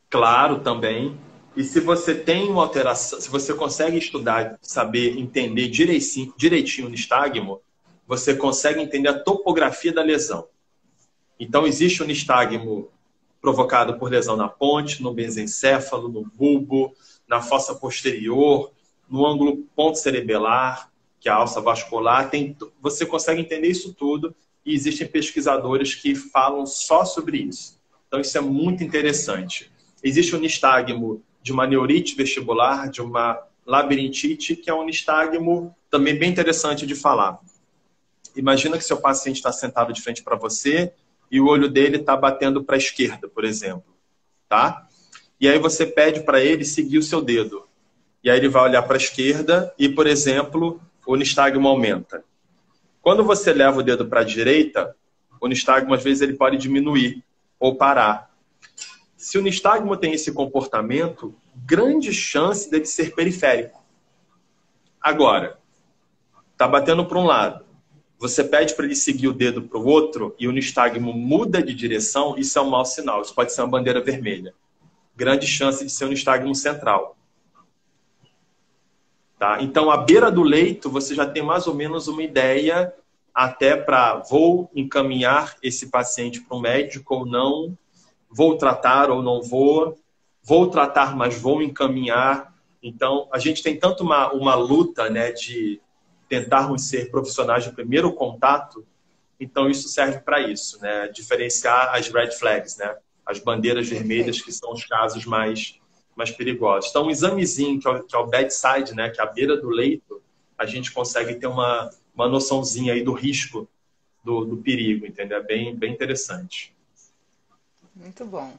B: Claro, também. E se você tem uma alteração, se você consegue estudar, saber entender direitinho o nistagmo, você consegue entender a topografia da lesão. Então, existe o nistagmo provocado por lesão na ponte, no mesencéfalo, no bulbo, na fossa posterior, no ângulo ponto cerebelar, que é a alça vascular. Você consegue entender isso tudo e existem pesquisadores que falam só sobre isso. Então, isso é muito interessante. Existe o nistagmo de uma neurite vestibular, de uma labirintite, que é um nistagmo também bem interessante de falar. Imagina que seu paciente está sentado de frente para você e o olho dele está batendo para a esquerda, por exemplo. Tá? E aí você pede para ele seguir o seu dedo. E aí ele vai olhar para a esquerda e, por exemplo, o nistagmo aumenta. Quando você leva o dedo para a direita, o nistagmo, às vezes, ele pode diminuir ou parar. Se o nistagmo tem esse comportamento, grande chance dele ser periférico. Agora, está batendo para um lado, você pede para ele seguir o dedo para o outro e o nistagmo muda de direção, isso é um mau sinal, isso pode ser uma bandeira vermelha. grande chance de ser um nistagmo central. Tá? Então, à beira do leito, você já tem mais ou menos uma ideia até para vou encaminhar esse paciente para um médico ou não, vou tratar ou não vou tratar, mas vou encaminhar. Então, a gente tem tanto uma luta, né, de tentarmos ser profissionais de primeiro contato, então isso serve para isso, né, diferenciar as red flags, né, as bandeiras vermelhas, que são os casos mais perigosos. Então, um examezinho, que é o bedside, né, que é a beira do leito, a gente consegue ter uma noçãozinha aí do risco, do perigo, entendeu? É bem interessante.
A: Muito bom.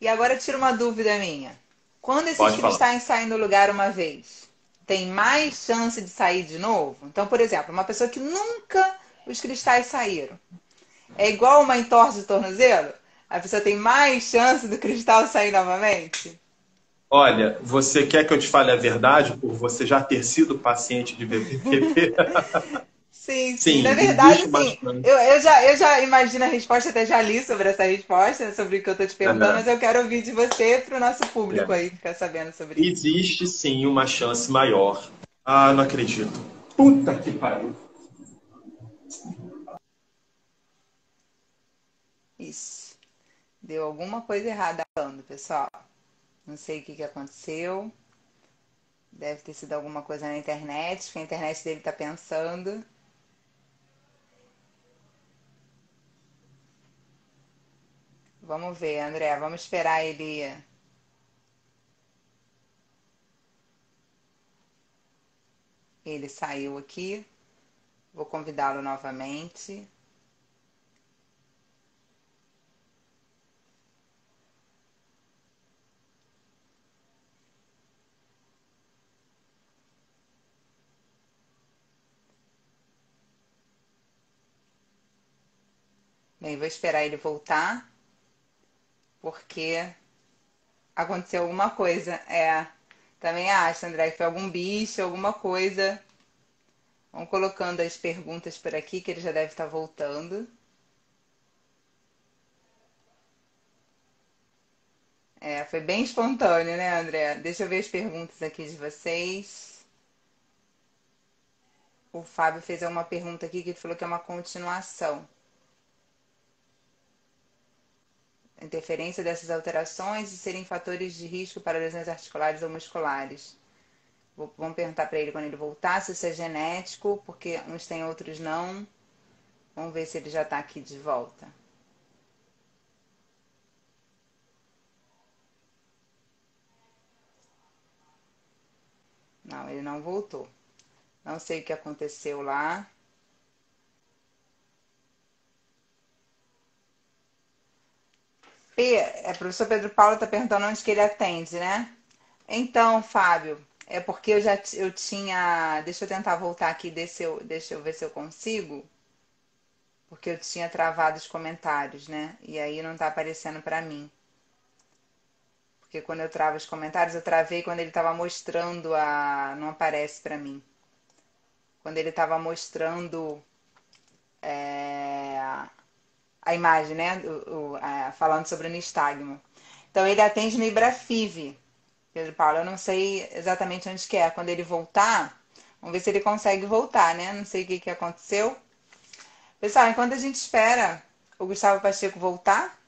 A: E agora tira uma dúvida minha. Quando esses
B: Pode falar.
A: cristais saem do lugar uma vez, tem mais chance de sair de novo? Então, por exemplo, uma pessoa que nunca os cristais saíram. É igual uma entorse de tornozelo? A pessoa tem mais chance do cristal sair novamente?
B: Olha, você quer que eu te fale a verdade por você já ter sido paciente de BPPV?
A: Sim, sim.
B: Sim,
A: Na verdade,
B: existe
A: sim.
B: bastante.
A: Eu já imagino a resposta, até já li sobre essa resposta, sobre o que eu estou te perguntando, mas
B: Aham.
A: eu quero ouvir de você para o nosso público
B: É.
A: aí ficar sabendo sobre isso.
B: Existe sim uma chance maior. Ah, não acredito. Puta que pariu.
A: Isso. Deu alguma coisa errada falando, pessoal. Não sei o que aconteceu. Deve ter sido alguma coisa na internet, que a internet dele está pensando. Vamos ver, André. Vamos esperar ele. Ele saiu aqui. Vou convidá-lo novamente. Bem, vou esperar ele voltar, porque aconteceu alguma coisa. Também acho, André, que foi algum bicho, alguma coisa. Vamos colocando as perguntas por aqui, que ele já deve estar voltando. Foi bem espontâneo, né, André? Deixa eu ver as perguntas aqui de vocês. O Fábio fez uma pergunta aqui que ele falou que é uma continuação. A interferência dessas alterações e serem fatores de risco para lesões articulares ou musculares. Vamos perguntar para ele quando ele voltar se isso é genético, porque uns têm, outros não. Vamos ver se ele já está aqui de volta. Não, ele não voltou. Não sei o que aconteceu lá. Professor Pedro Paulo está perguntando onde que ele atende, né? Então, Fábio, é porque eu tinha. Deixa eu tentar voltar aqui, deixa eu ver se eu consigo. Porque eu tinha travado os comentários, né? E aí não tá aparecendo para mim. Porque quando eu travo os comentários, eu travei quando ele estava mostrando a. Não aparece para mim. Quando ele estava mostrando a imagem, né? Falando sobre o nistagmo. Então ele atende no Ibrafive, Pedro Paulo. Eu não sei exatamente onde que é. Quando ele voltar, vamos ver se ele consegue voltar, né? Não sei o que aconteceu. Pessoal, enquanto a gente espera o Gustavo Pacheco voltar,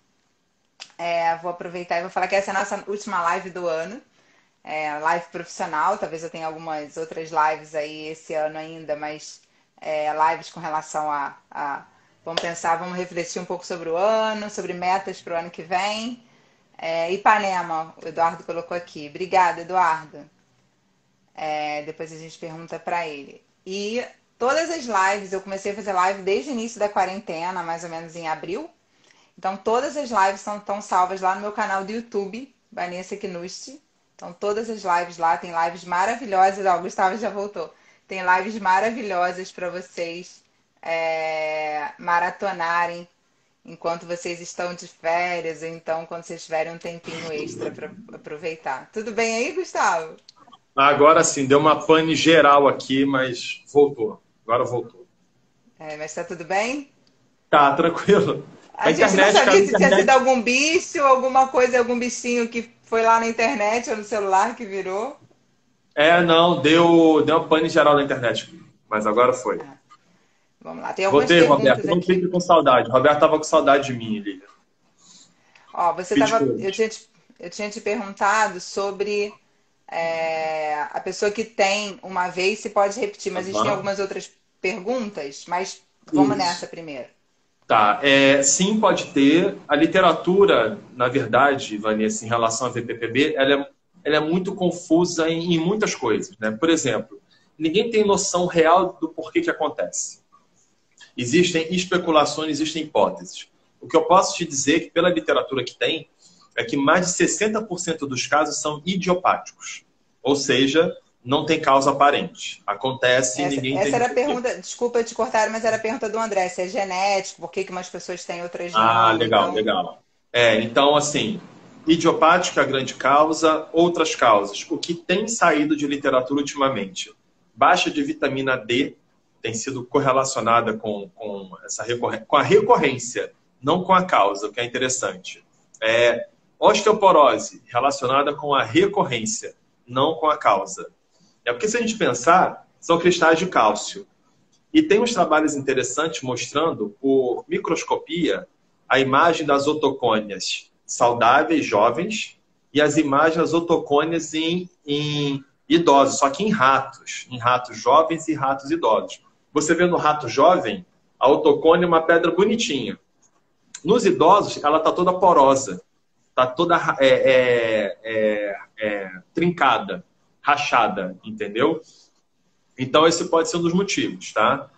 A: vou aproveitar e vou falar que essa é a nossa última live do ano. Live profissional, talvez eu tenha algumas outras lives aí esse ano ainda, mas lives com relação vamos pensar, vamos refletir um pouco sobre o ano, sobre metas para o ano que vem. Ipanema, o Eduardo colocou aqui. Obrigada, Eduardo. Depois a gente pergunta para ele. E todas as lives, eu comecei a fazer live desde o início da quarentena, mais ou menos em abril. Então todas as lives estão salvas lá no meu canal do YouTube, Vanessa Knusti. Então todas as lives lá, tem lives maravilhosas. Ó, o Gustavo já voltou. Tem lives maravilhosas para vocês maratonarem enquanto vocês estão de férias, ou então quando vocês tiverem um tempinho extra para aproveitar. Tudo bem aí, Gustavo?
B: Agora sim, deu uma pane geral aqui, mas voltou. Agora voltou.
A: Mas tá tudo bem?
B: Tá, tranquilo.
A: A gente não sabia se tinha sido algum bicho, alguma coisa, algum bichinho que foi lá na internet ou no celular que virou.
B: Não, deu pane geral na internet. Mas agora foi.
A: Vamos lá, tem algumas
B: Voltei, Roberto.
A: perguntas
B: Não
A: aqui.
B: fique com saudade. Roberto tava com saudade de mim, Lívia.
A: Ó, eu tinha te perguntado sobre a pessoa que tem uma vez se pode repetir, mas a gente tem algumas outras perguntas, mas vamos nessa primeiro.
B: Tá, sim, pode ter. A literatura, na verdade, Vanessa, em relação à VPPB, ela é muito confusa em muitas coisas, né? Por exemplo, ninguém tem noção real do porquê que acontece. Existem especulações, existem hipóteses. O que eu posso te dizer, que pela literatura que tem, é que mais de 60% dos casos são idiopáticos. Ou seja, não tem causa aparente. Acontece e ninguém tem...
A: Essa era a pergunta, desculpa te cortar, mas era a pergunta do André, se é genético, por que umas pessoas têm, outras não.
B: Ah, legal, legal. Então, assim, idiopática é a grande causa, outras causas. O que tem saído de literatura ultimamente? Baixa de vitamina D tem sido correlacionada com a recorrência, não com a causa, o que é interessante. Osteoporose, relacionada com a recorrência, não com a causa. Porque se a gente pensar, são cristais de cálcio. E tem uns trabalhos interessantes mostrando, por microscopia, a imagem das otocônias saudáveis, jovens, e as imagens das otocônias em idosos, só que em ratos jovens e ratos idosos. Você vê no rato jovem, a otocônia é uma pedra bonitinha. Nos idosos, ela está toda porosa, está toda trincada, rachada, entendeu? Então, esse pode ser um dos motivos, tá?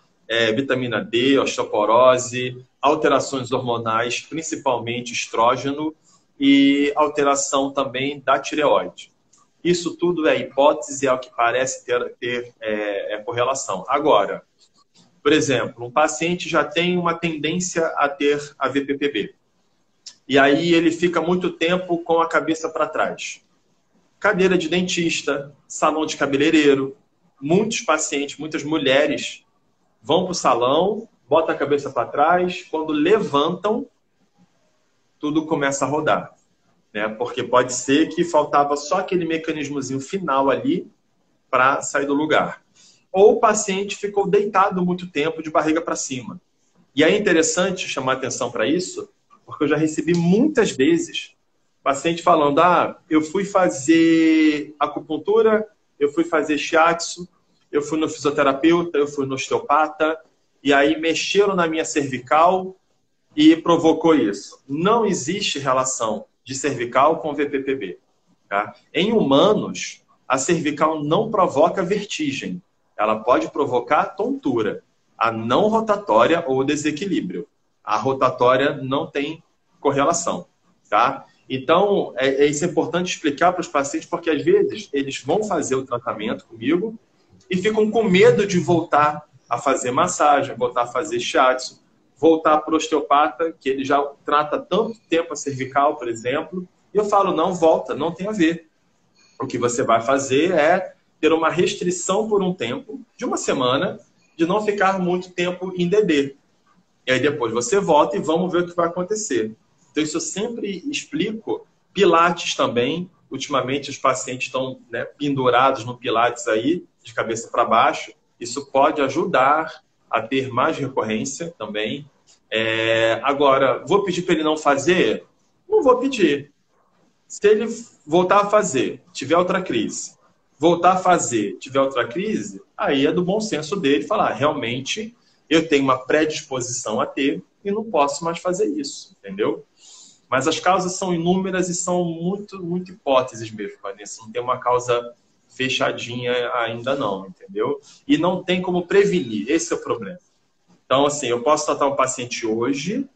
B: Vitamina D, osteoporose, alterações hormonais, principalmente estrógeno, e alteração também da tireoide. Isso tudo é hipótese, é o que parece ter correlação. Agora, por exemplo, um paciente já tem uma tendência a ter a VPPB. E aí ele fica muito tempo com a cabeça para trás. Cadeira de dentista, salão de cabeleireiro. Muitos pacientes, muitas mulheres vão para o salão, botam a cabeça para trás, quando levantam, tudo começa a rodar. Né? Porque pode ser que faltava só aquele mecanismozinho final ali para sair do lugar. Ou o paciente ficou deitado muito tempo de barriga para cima. E é interessante chamar atenção para isso, porque eu já recebi muitas vezes paciente falando, eu fui fazer acupuntura, eu fui fazer shiatsu, eu fui no fisioterapeuta, eu fui no osteopata, e aí mexeram na minha cervical e provocou isso. Não existe relação de cervical com VPPB. Tá? Em humanos, a cervical não provoca vertigem. Ela pode provocar tontura, a não rotatória ou desequilíbrio. A rotatória não tem correlação. Tá? Então, isso é importante explicar para os pacientes, porque às vezes eles vão fazer o tratamento comigo e ficam com medo de voltar a fazer massagem, voltar a fazer shiatsu, voltar para o osteopata, que ele já trata tanto tempo a cervical, por exemplo, e eu falo, não, volta, não tem a ver. O que você vai fazer é ter uma restrição por um tempo, de uma semana, de não ficar muito tempo em DD. E aí depois você volta e vamos ver o que vai acontecer. Então, isso eu sempre explico. Pilates também. Ultimamente, os pacientes estão pendurados no Pilates aí, de cabeça para baixo. Isso pode ajudar a ter mais recorrência também. Agora, vou pedir para ele não fazer? Não vou pedir. Se ele voltar a fazer, tiver outra crise, voltar a fazer, tiver outra crise, aí é do bom senso dele falar, realmente, eu tenho uma predisposição a ter e não posso mais fazer isso, entendeu? Mas as causas são inúmeras e são muito hipóteses mesmo, Vanessa. Não tem uma causa fechadinha ainda não, entendeu? E não tem como prevenir, esse é o problema. Então, assim, eu posso tratar um paciente hoje,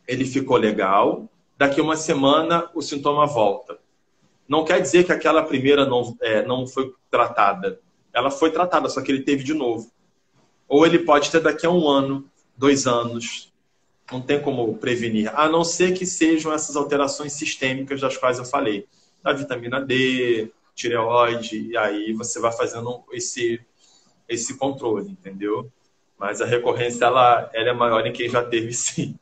B: ele ficou legal, daqui uma semana o sintoma volta. Não quer dizer que aquela primeira não foi tratada. Ela foi tratada, só que ele teve de novo. Ou ele pode ter daqui a 1 ano, 2 anos. Não tem como prevenir, a não ser que sejam essas alterações sistêmicas das quais eu falei. Da vitamina D, tireoide, e aí você vai fazendo esse controle, entendeu? Mas a recorrência, ela é maior em quem já teve, sim.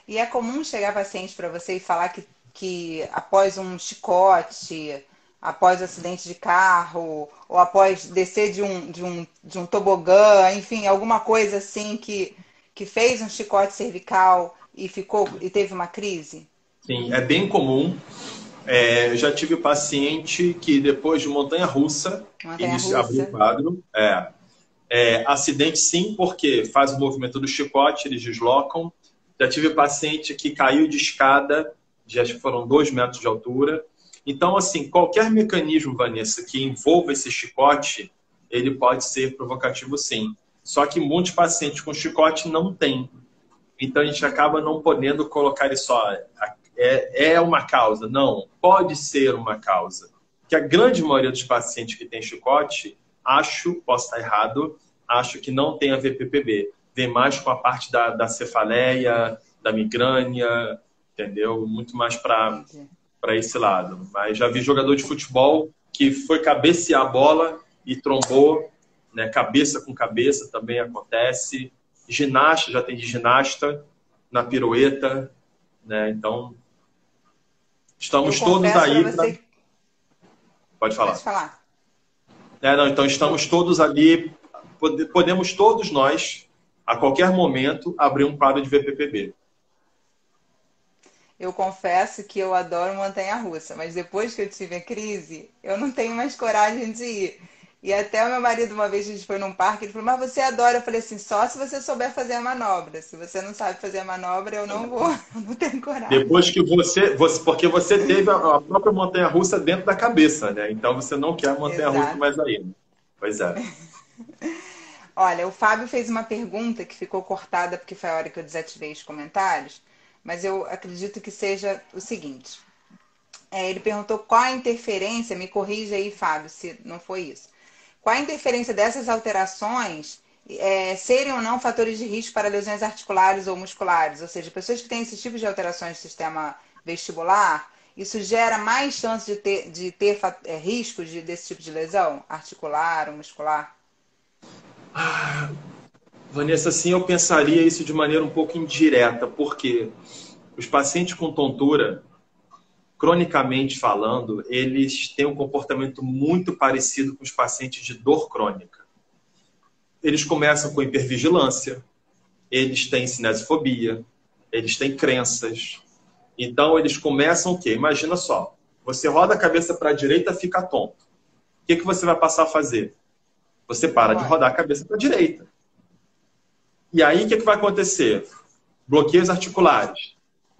A: E é comum chegar paciente para você e falar que após um chicote, após um acidente de carro, ou após descer de um tobogã, enfim, alguma coisa assim que fez um chicote cervical e teve uma crise?
B: Sim, é bem comum. Eu já tive paciente que depois de montanha-russa, ele abriu o
A: Montanha-russa.
B: quadro. Acidente sim, porque faz o movimento do chicote, eles deslocam. Já tive paciente que caiu de escada, de acho que foram 2 metros de altura. Então, assim, qualquer mecanismo, Vanessa, que envolva esse chicote, ele pode ser provocativo sim. Só que muitos pacientes com chicote não têm. Então, a gente acaba não podendo colocar isso, ó, é uma causa. Não, pode ser uma causa. Que a grande maioria dos pacientes que tem chicote, posso estar errado, acho que não tem a VPPB. Vem mais com a parte da cefaleia, da migrânia, entendeu? Muito mais para esse lado. Mas já vi jogador de futebol que foi cabecear a bola e trombou, né? Cabeça com cabeça também acontece. Ginasta, já tem de ginasta na pirueta, né? Então,
A: Eu
B: estamos todos
A: confesso para
B: aí para...
A: você.
B: Pode
A: Pode
B: falar.
A: falar.
B: Não, então estamos todos ali, podemos todos nós, a qualquer momento, abrir um quadro de VPPB.
A: Eu confesso que eu adoro montanha-russa, mas depois que eu tive a crise, eu não tenho mais coragem de ir. E até o meu marido, uma vez a gente foi num parque, ele falou, mas você adora? Eu falei assim, só se você souber fazer a manobra. Se você não sabe fazer a manobra, eu não vou, eu não tenho coragem.
B: Depois que porque você teve a própria montanha-russa dentro da cabeça, né? Então você não quer a montanha-russa
A: Exato.
B: mais aí. Pois é.
A: Olha, o Fábio fez uma pergunta que ficou cortada porque foi a hora que eu desativei os comentários, mas eu acredito que seja o seguinte. Ele perguntou qual a interferência, me corrija aí, Fábio, se não foi isso. Qual a interferência dessas alterações serem ou não fatores de risco para lesões articulares ou musculares? Ou seja, pessoas que têm esse tipo de alterações do sistema vestibular, isso gera mais chance de ter riscos desse tipo de lesão articular ou muscular?
B: Vanessa, assim, eu pensaria isso de maneira um pouco indireta, porque os pacientes com tontura, cronicamente falando, eles têm um comportamento muito parecido com os pacientes de dor crônica. Eles começam com hipervigilância, eles têm cinesiofobia, eles têm crenças. Então, eles começam o quê? Imagina só, você roda a cabeça para a direita, fica tonto. O que você vai passar a fazer? Você para de rodar a cabeça para a direita. E aí, o que vai acontecer? Bloqueios articulares,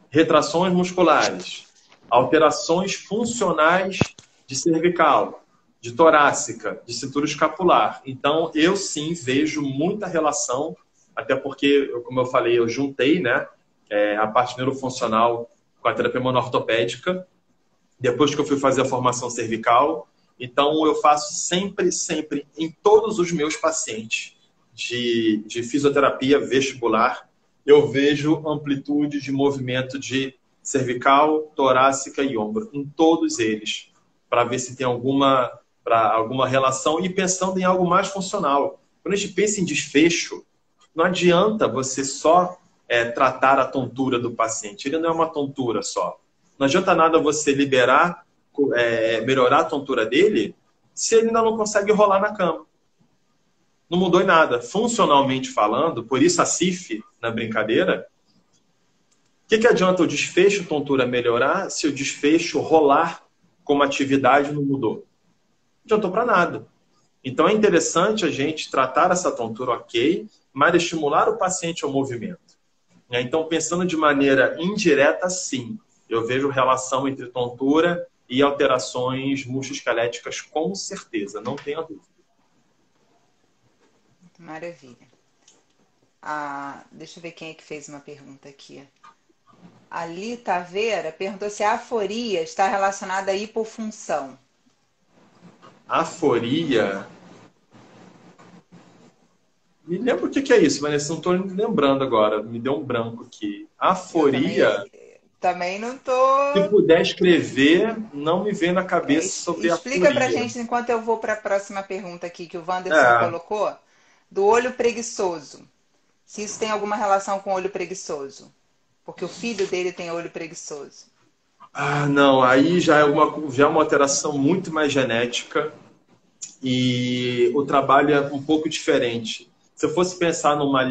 B: retrações musculares, alterações funcionais de cervical, de torácica, de cintura escapular. Então, eu sim vejo muita relação, até porque, como eu falei, eu juntei, né, a parte neurofuncional com a terapia monoortopédica, depois que eu fui fazer a formação cervical. Então, eu faço sempre, sempre, em todos os meus pacientes de fisioterapia vestibular, eu vejo amplitude de movimento de cervical, torácica e ombro, em todos eles, para ver se tem alguma relação e pensando em algo mais funcional. Quando a gente pensa em desfecho, não adianta você só tratar a tontura do paciente. Ele não é uma tontura só. Não adianta nada você melhorar a tontura dele se ele ainda não consegue rolar na cama. Não mudou em nada. Funcionalmente falando, por isso a CIF, na brincadeira, o que adianta o desfecho tontura melhorar se o desfecho rolar como atividade não mudou? Não adiantou para nada. Então é interessante a gente tratar essa tontura, ok, mas estimular o paciente ao movimento. Então, pensando de maneira indireta, sim, eu vejo relação entre tontura e alterações musculoesqueléticas, com certeza, não tenha dúvida.
A: Maravilha. Deixa eu ver quem é que fez uma pergunta aqui. A Li Taveira perguntou se a aforia está relacionada à hipofunção.
B: Aforia? Me lembra o que é isso, Vanessa? Não estou lembrando agora. Me deu um branco aqui. Aforia?
A: Também não tô.
B: Se puder escrever, não me vem na cabeça sobre
A: Explica pra
B: aforia.
A: gente enquanto eu vou para a próxima pergunta aqui que o Wanderson colocou, do olho preguiçoso. Se isso tem alguma relação com o olho preguiçoso. porque o filho dele tem olho preguiçoso?
B: Ah, não, aí já é uma alteração muito mais genética e o trabalho é um pouco diferente. Se eu fosse pensar numa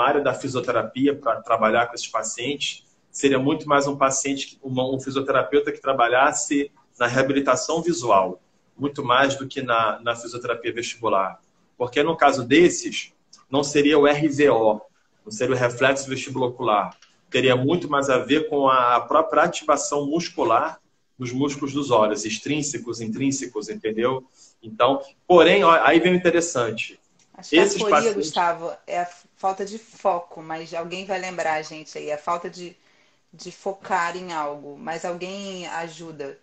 B: área da fisioterapia para trabalhar com esses pacientes, seria muito mais um paciente, um fisioterapeuta que trabalhasse na reabilitação visual, muito mais do que na fisioterapia vestibular. Porque no caso desses, não seria o RVO, não seria o reflexo vestibulocular. Teria muito mais a ver com a própria ativação muscular dos músculos dos olhos, extrínsecos, intrínsecos, entendeu? Então, porém, ó, aí vem o interessante.
A: Acho que a
B: Esses
A: aforia,
B: pacientes...
A: Gustavo, é a falta de foco, mas alguém vai lembrar a gente aí, a falta de focar em algo, mas alguém ajuda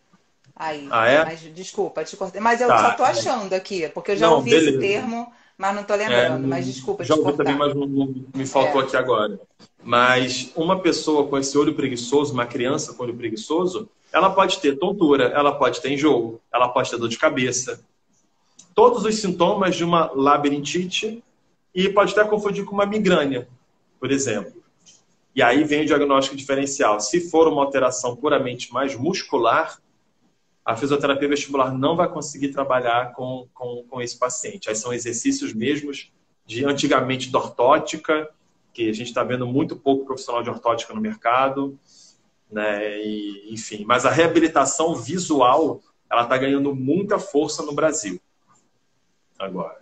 A: aí.
B: Ah, é?
A: Mas desculpa, te cortei. Mas eu só
B: Tá.
A: tô achando aqui, porque eu já
B: Não,
A: ouvi esse
B: beleza.
A: termo, mas não tô
B: É,
A: lembrando. Mas desculpa
B: já
A: te
B: ouvi também,
A: cortar.
B: mas não me faltou
A: É,
B: aqui agora. Mas uma pessoa com esse olho preguiçoso, uma criança com olho preguiçoso, ela pode ter tontura, ela pode ter enjoo, ela pode ter dor de cabeça. Todos os sintomas de uma labirintite e pode até confundir com uma migrânia, por exemplo. E aí vem o diagnóstico diferencial. Se for uma alteração puramente mais muscular, a fisioterapia vestibular não vai conseguir trabalhar com esse paciente. Aí são exercícios mesmos de antigamente de ortótica, que a gente está vendo muito pouco profissional de ortótica no mercado, né? E, enfim, mas a reabilitação visual ela está ganhando muita força no Brasil agora.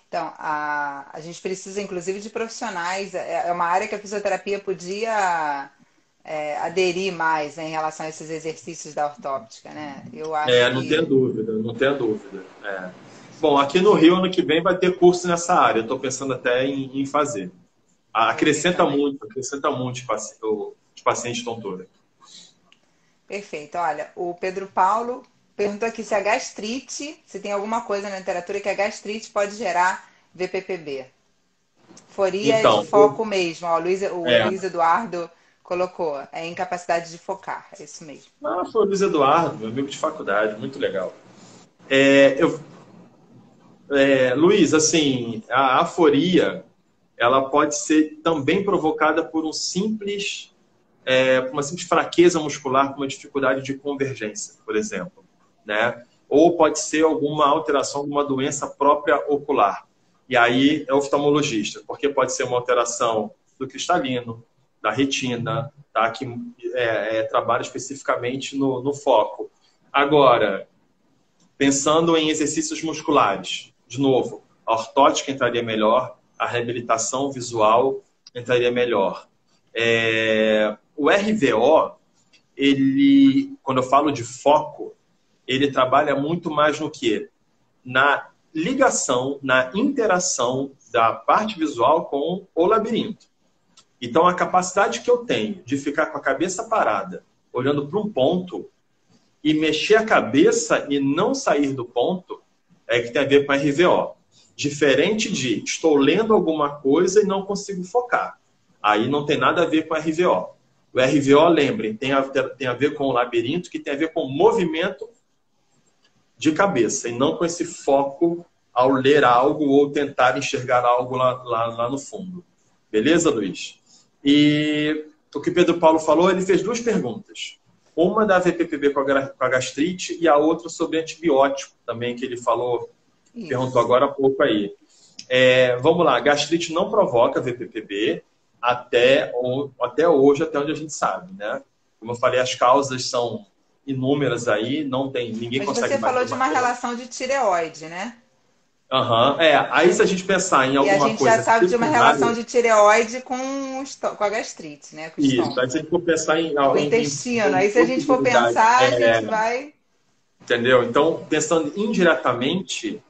A: então, a gente precisa, inclusive, de profissionais. É uma área que a fisioterapia podia aderir mais, né, em relação a esses exercícios da ortóptica, né? Eu acho
B: É, não tenha
A: que
B: dúvida, não tenha dúvida. É. Bom, aqui no Rio, ano que vem, vai ter curso nessa área. Eu estou pensando até em fazer.
A: vou ver também.
B: Acrescenta muito os pacientes tontura.
A: Perfeito. Olha, o Pedro Paulo perguntou aqui se a gastrite, se tem alguma coisa na literatura que a gastrite pode gerar VPPB. Foria é de
B: Então,
A: foco mesmo. Ó, o
B: é,
A: Luiz Eduardo colocou. É incapacidade de focar. É isso mesmo.
B: foi o Luiz Eduardo, meu amigo de faculdade, muito legal. É, Luiz, assim, a aforia, ela pode ser também provocada por uma simples fraqueza muscular, com uma dificuldade de convergência, por exemplo, né? Ou pode ser alguma alteração de uma doença própria ocular. E aí é oftalmologista, porque pode ser uma alteração do cristalino, da retina, tá? Que trabalha especificamente no foco. Agora, pensando em exercícios musculares, de novo, a ortótica entraria melhor, a reabilitação visual entraria melhor. O RVO, quando eu falo de foco, ele trabalha muito mais no quê? Na ligação, na interação da parte visual com o labirinto. Então, a capacidade que eu tenho de ficar com a cabeça parada, olhando para um ponto, e mexer a cabeça e não sair do ponto, é que tem a ver com RVO. Diferente de estou lendo alguma coisa e não consigo focar. Aí não tem nada a ver com RVO. O RVO, lembrem, tem a ver com o labirinto, que tem a ver com o movimento de cabeça, e não com esse foco ao ler algo ou tentar enxergar algo lá no fundo. Beleza, Luiz? E o que Pedro Paulo falou, ele fez duas perguntas. Uma da VPPB com a gastrite e a outra sobre antibiótico também, que ele falou, perguntou agora há pouco aí. Vamos lá, gastrite não provoca VPPB até hoje, até onde a gente sabe, né? Como eu falei, as causas são inúmeras aí, não tem, ninguém
A: Mas
B: consegue
A: você
B: bater
A: falou
B: o
A: de uma
B: martelo.
A: relação de tireoide, né?
B: Aí se a gente pensar em
A: E a
B: alguma
A: gente já
B: coisa
A: sabe de uma relação
B: secundária,
A: de tireoide com a gastrite, né? Com o
B: isso, aí
A: estômago.
B: se a gente for pensar em
A: Com o intestino. Aí se a gente for
B: possibilidade,
A: pensar, a gente vai.
B: entendeu? Então, pensando indiretamente,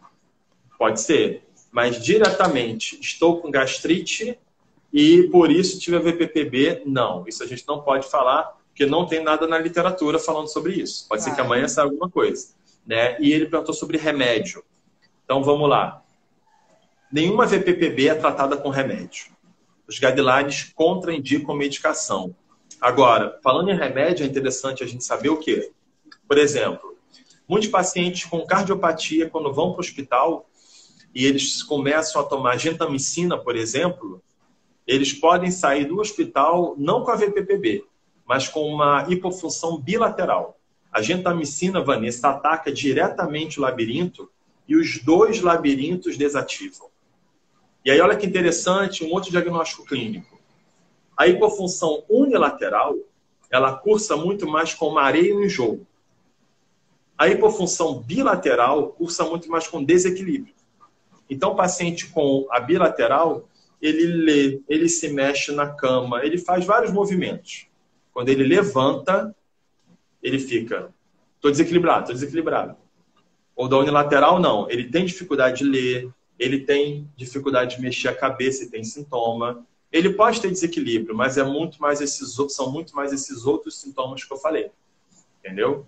B: pode ser, mas diretamente, estou com gastrite e por isso tive a VPPB, não. Isso a gente não pode falar, porque não tem nada na literatura falando sobre isso. Pode ser que
A: Claro.
B: amanhã saia alguma coisa, né? E ele perguntou sobre remédio. Então, vamos lá. Nenhuma VPPB é tratada com remédio. Os guidelines contraindicam medicação. Agora, falando em remédio, é interessante a gente saber o quê? Por exemplo, muitos pacientes com cardiopatia, quando vão para o hospital e eles começam a tomar gentamicina, por exemplo, eles podem sair do hospital não com a VPPB, mas com uma hipofunção bilateral. A gentamicina, Vanessa, ataca diretamente o labirinto e os dois labirintos desativam. E aí, olha que interessante, um outro diagnóstico clínico. A hipofunção unilateral, ela cursa muito mais com mareio e enjoo. A hipofunção bilateral cursa muito mais com desequilíbrio. Então, o paciente com a bilateral, ele lê, ele se mexe na cama, ele faz vários movimentos. Quando ele levanta, ele fica, estou desequilibrado, estou desequilibrado. Ou da unilateral, não. Ele tem dificuldade de ler, ele tem dificuldade de mexer a cabeça e tem sintoma. Ele pode ter desequilíbrio, mas são muito mais esses outros sintomas que eu falei. Entendeu?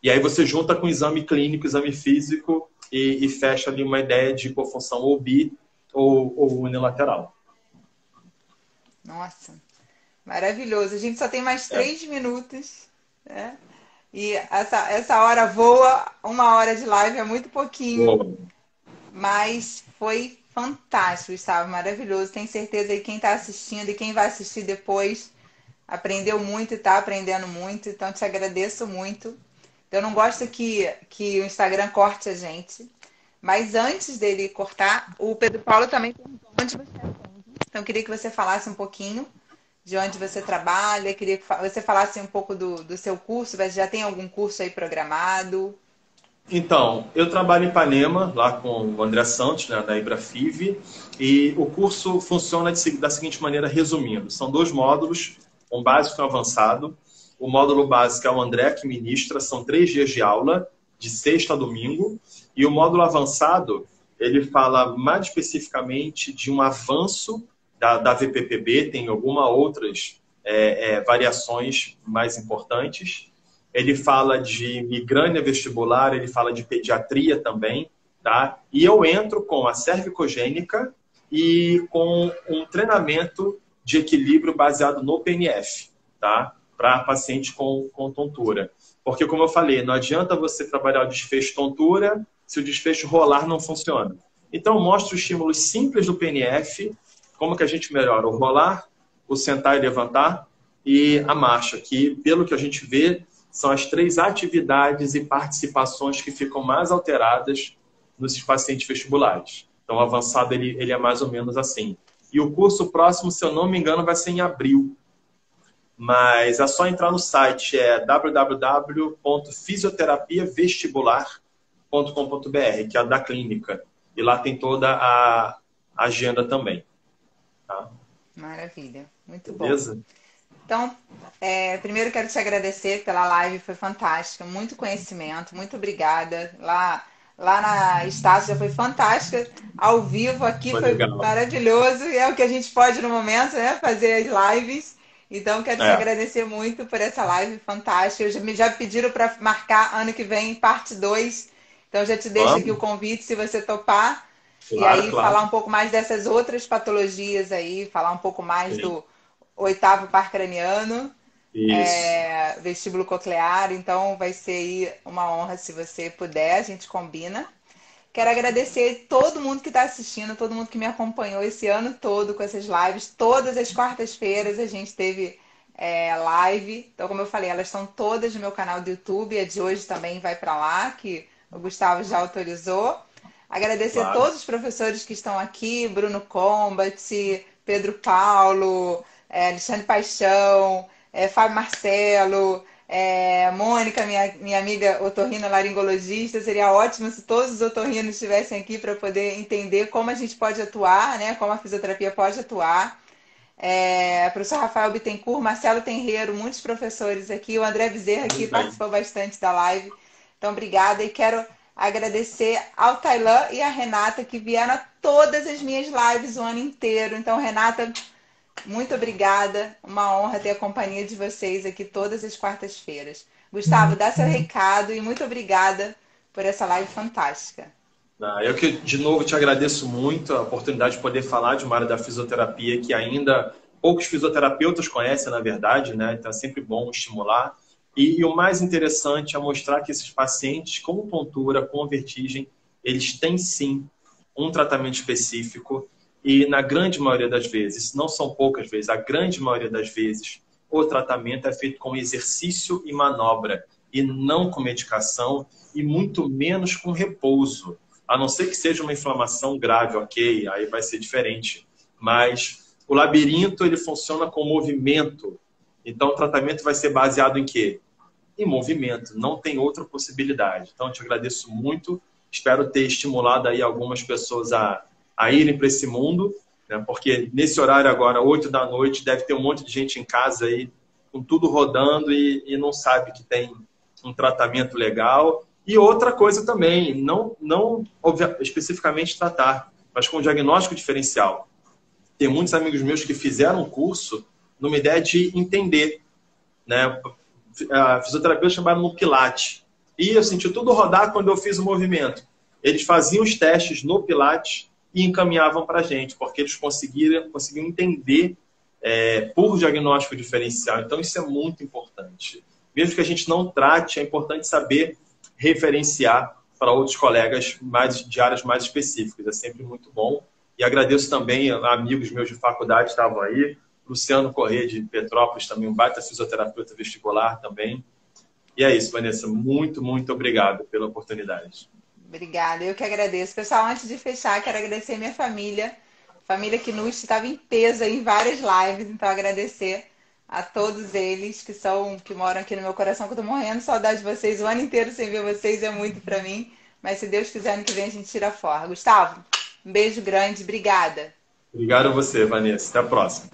B: E aí você junta com o exame clínico, exame físico e fecha ali uma ideia de hipofunção ou bi ou unilateral.
A: Nossa, maravilhoso. A gente só tem mais 3 minutos, né? E essa hora voa, 1 hora de live é muito pouquinho.
B: Boa.
A: Mas foi fantástico, Gustavo, maravilhoso. Tenho certeza que quem está assistindo e quem vai assistir depois aprendeu muito e está aprendendo muito. Então, te agradeço muito. Eu não gosto que o Instagram corte a gente. Mas antes dele cortar, o Pedro Paulo também perguntou onde você atende. Então, eu queria que você falasse um pouquinho de onde você trabalha. Queria que você falasse um pouco do seu curso. Você já tem algum curso aí programado?
B: Então, eu trabalho em Ipanema, lá com o André Santos, né, da Ibrafiv, e o curso funciona da seguinte maneira, resumindo. São 2 módulos, um básico e um avançado. O módulo básico é o André que ministra, são 3 dias de aula, de sexta a domingo. E o módulo avançado, ele fala mais especificamente de um avanço da VPPB, tem algumas outras variações mais importantes. Ele fala de migrânia vestibular, ele fala de pediatria também, tá? E eu entro com a cervicogênica e com um treinamento de equilíbrio baseado no PNF, tá? Para paciente com tontura. Porque, como eu falei, não adianta você trabalhar o desfecho tontura se o desfecho rolar não funciona. Então, eu mostro estímulos simples do PNF, como que a gente melhora o rolar, o sentar e levantar e a marcha, que, pelo que a gente vê, são as 3 atividades e participações que ficam mais alteradas nos pacientes vestibulares. Então, o avançado ele é mais ou menos assim. E o curso próximo, se eu não me engano, vai ser em abril. Mas é só entrar no site, www.fisioterapiavestibular.com.br, que é a da clínica. E lá tem toda a agenda também. Tá? Maravilha.
A: Muito bom. Beleza? Então, primeiro quero te agradecer pela live, foi fantástica, muito conhecimento, muito obrigada. Lá na Estácio já foi fantástica, ao vivo aqui foi maravilhoso, e é o que a gente pode no momento, né, fazer as lives. Então, quero te agradecer muito por essa live fantástica. Já pediram para marcar ano que vem, parte 2, então já te deixo aqui o convite, se você topar, e aí falar um pouco mais dessas outras patologias aí, falar um pouco mais do 8º par craniano, vestíbulo coclear. Então vai ser aí uma honra se você puder, a gente combina. Quero agradecer todo mundo que está assistindo, todo mundo que me acompanhou esse ano todo com essas lives. Todas as quartas-feiras a gente teve live. Então, como eu falei, elas estão todas no meu canal do YouTube. A de hoje também vai para lá, que o Gustavo já autorizou. Agradecer a todos os professores que estão aqui, Bruno Combat, Pedro Paulo, Alexandre Paixão, Fábio Marcelo, Mônica, minha amiga otorrinolaringologista. Seria ótimo se todos os otorrinos estivessem aqui para poder entender como a gente pode atuar, né? Como a fisioterapia pode atuar. Professor Rafael Bittencourt, Marcelo Tenreiro, muitos professores aqui. O André Bezerra aqui participou bastante da live. Então, obrigada. E quero agradecer ao Tailan e à Renata, que vieram a todas as minhas lives o ano inteiro. Então, Renata, muito obrigada. Uma honra ter a companhia de vocês aqui todas as quartas-feiras. Gustavo, dá seu recado e muito obrigada por essa live fantástica.
B: Eu que, de novo, te agradeço muito a oportunidade de poder falar de uma área da fisioterapia que ainda poucos fisioterapeutas conhecem, na verdade, né? Então é sempre bom estimular. E o mais interessante é mostrar que esses pacientes com tontura, com vertigem, eles têm sim um tratamento específico E na grande maioria das vezes, não são poucas vezes, a grande maioria das vezes, o tratamento é feito com exercício e manobra, e não com medicação, e muito menos com repouso. A não ser que seja uma inflamação grave, ok, aí vai ser diferente. Mas o labirinto, ele funciona com movimento. Então, o tratamento vai ser baseado em quê? Em movimento. Não tem outra possibilidade. Então, eu te agradeço muito. Espero ter estimulado aí algumas pessoas a irem para esse mundo, né? Porque nesse horário agora, 8 da noite, deve ter um monte de gente em casa aí, com tudo rodando e não sabe que tem um tratamento legal. E outra coisa também, não especificamente tratar, mas com diagnóstico diferencial. Tem muitos amigos meus que fizeram um curso numa ideia de entender, né? A fisioterapia chamaram no Pilates. E eu senti tudo rodar quando eu fiz o movimento. Eles faziam os testes no Pilates e encaminhavam para a gente, porque eles conseguiam entender por diagnóstico diferencial. Então, isso é muito importante. Mesmo que a gente não trate, é importante saber referenciar para outros colegas de áreas mais específicas. É sempre muito bom. E agradeço também a amigos meus de faculdade que estavam aí. Luciano Corrêa, de Petrópolis, também um baita fisioterapeuta vestibular também. E é isso, Vanessa. Muito, muito obrigado pela oportunidade.
A: Obrigada, eu que agradeço. Pessoal, antes de fechar, quero agradecer minha família. Família Knust estava em peso em várias lives, então agradecer a todos eles que moram aqui no meu coração, que eu tô morrendo de saudade de vocês. O ano inteiro sem ver vocês é muito para mim. Mas se Deus quiser, ano que vem a gente tira fora. Gustavo, um beijo grande, obrigada.
B: Obrigado a você, Vanessa. Até a próxima.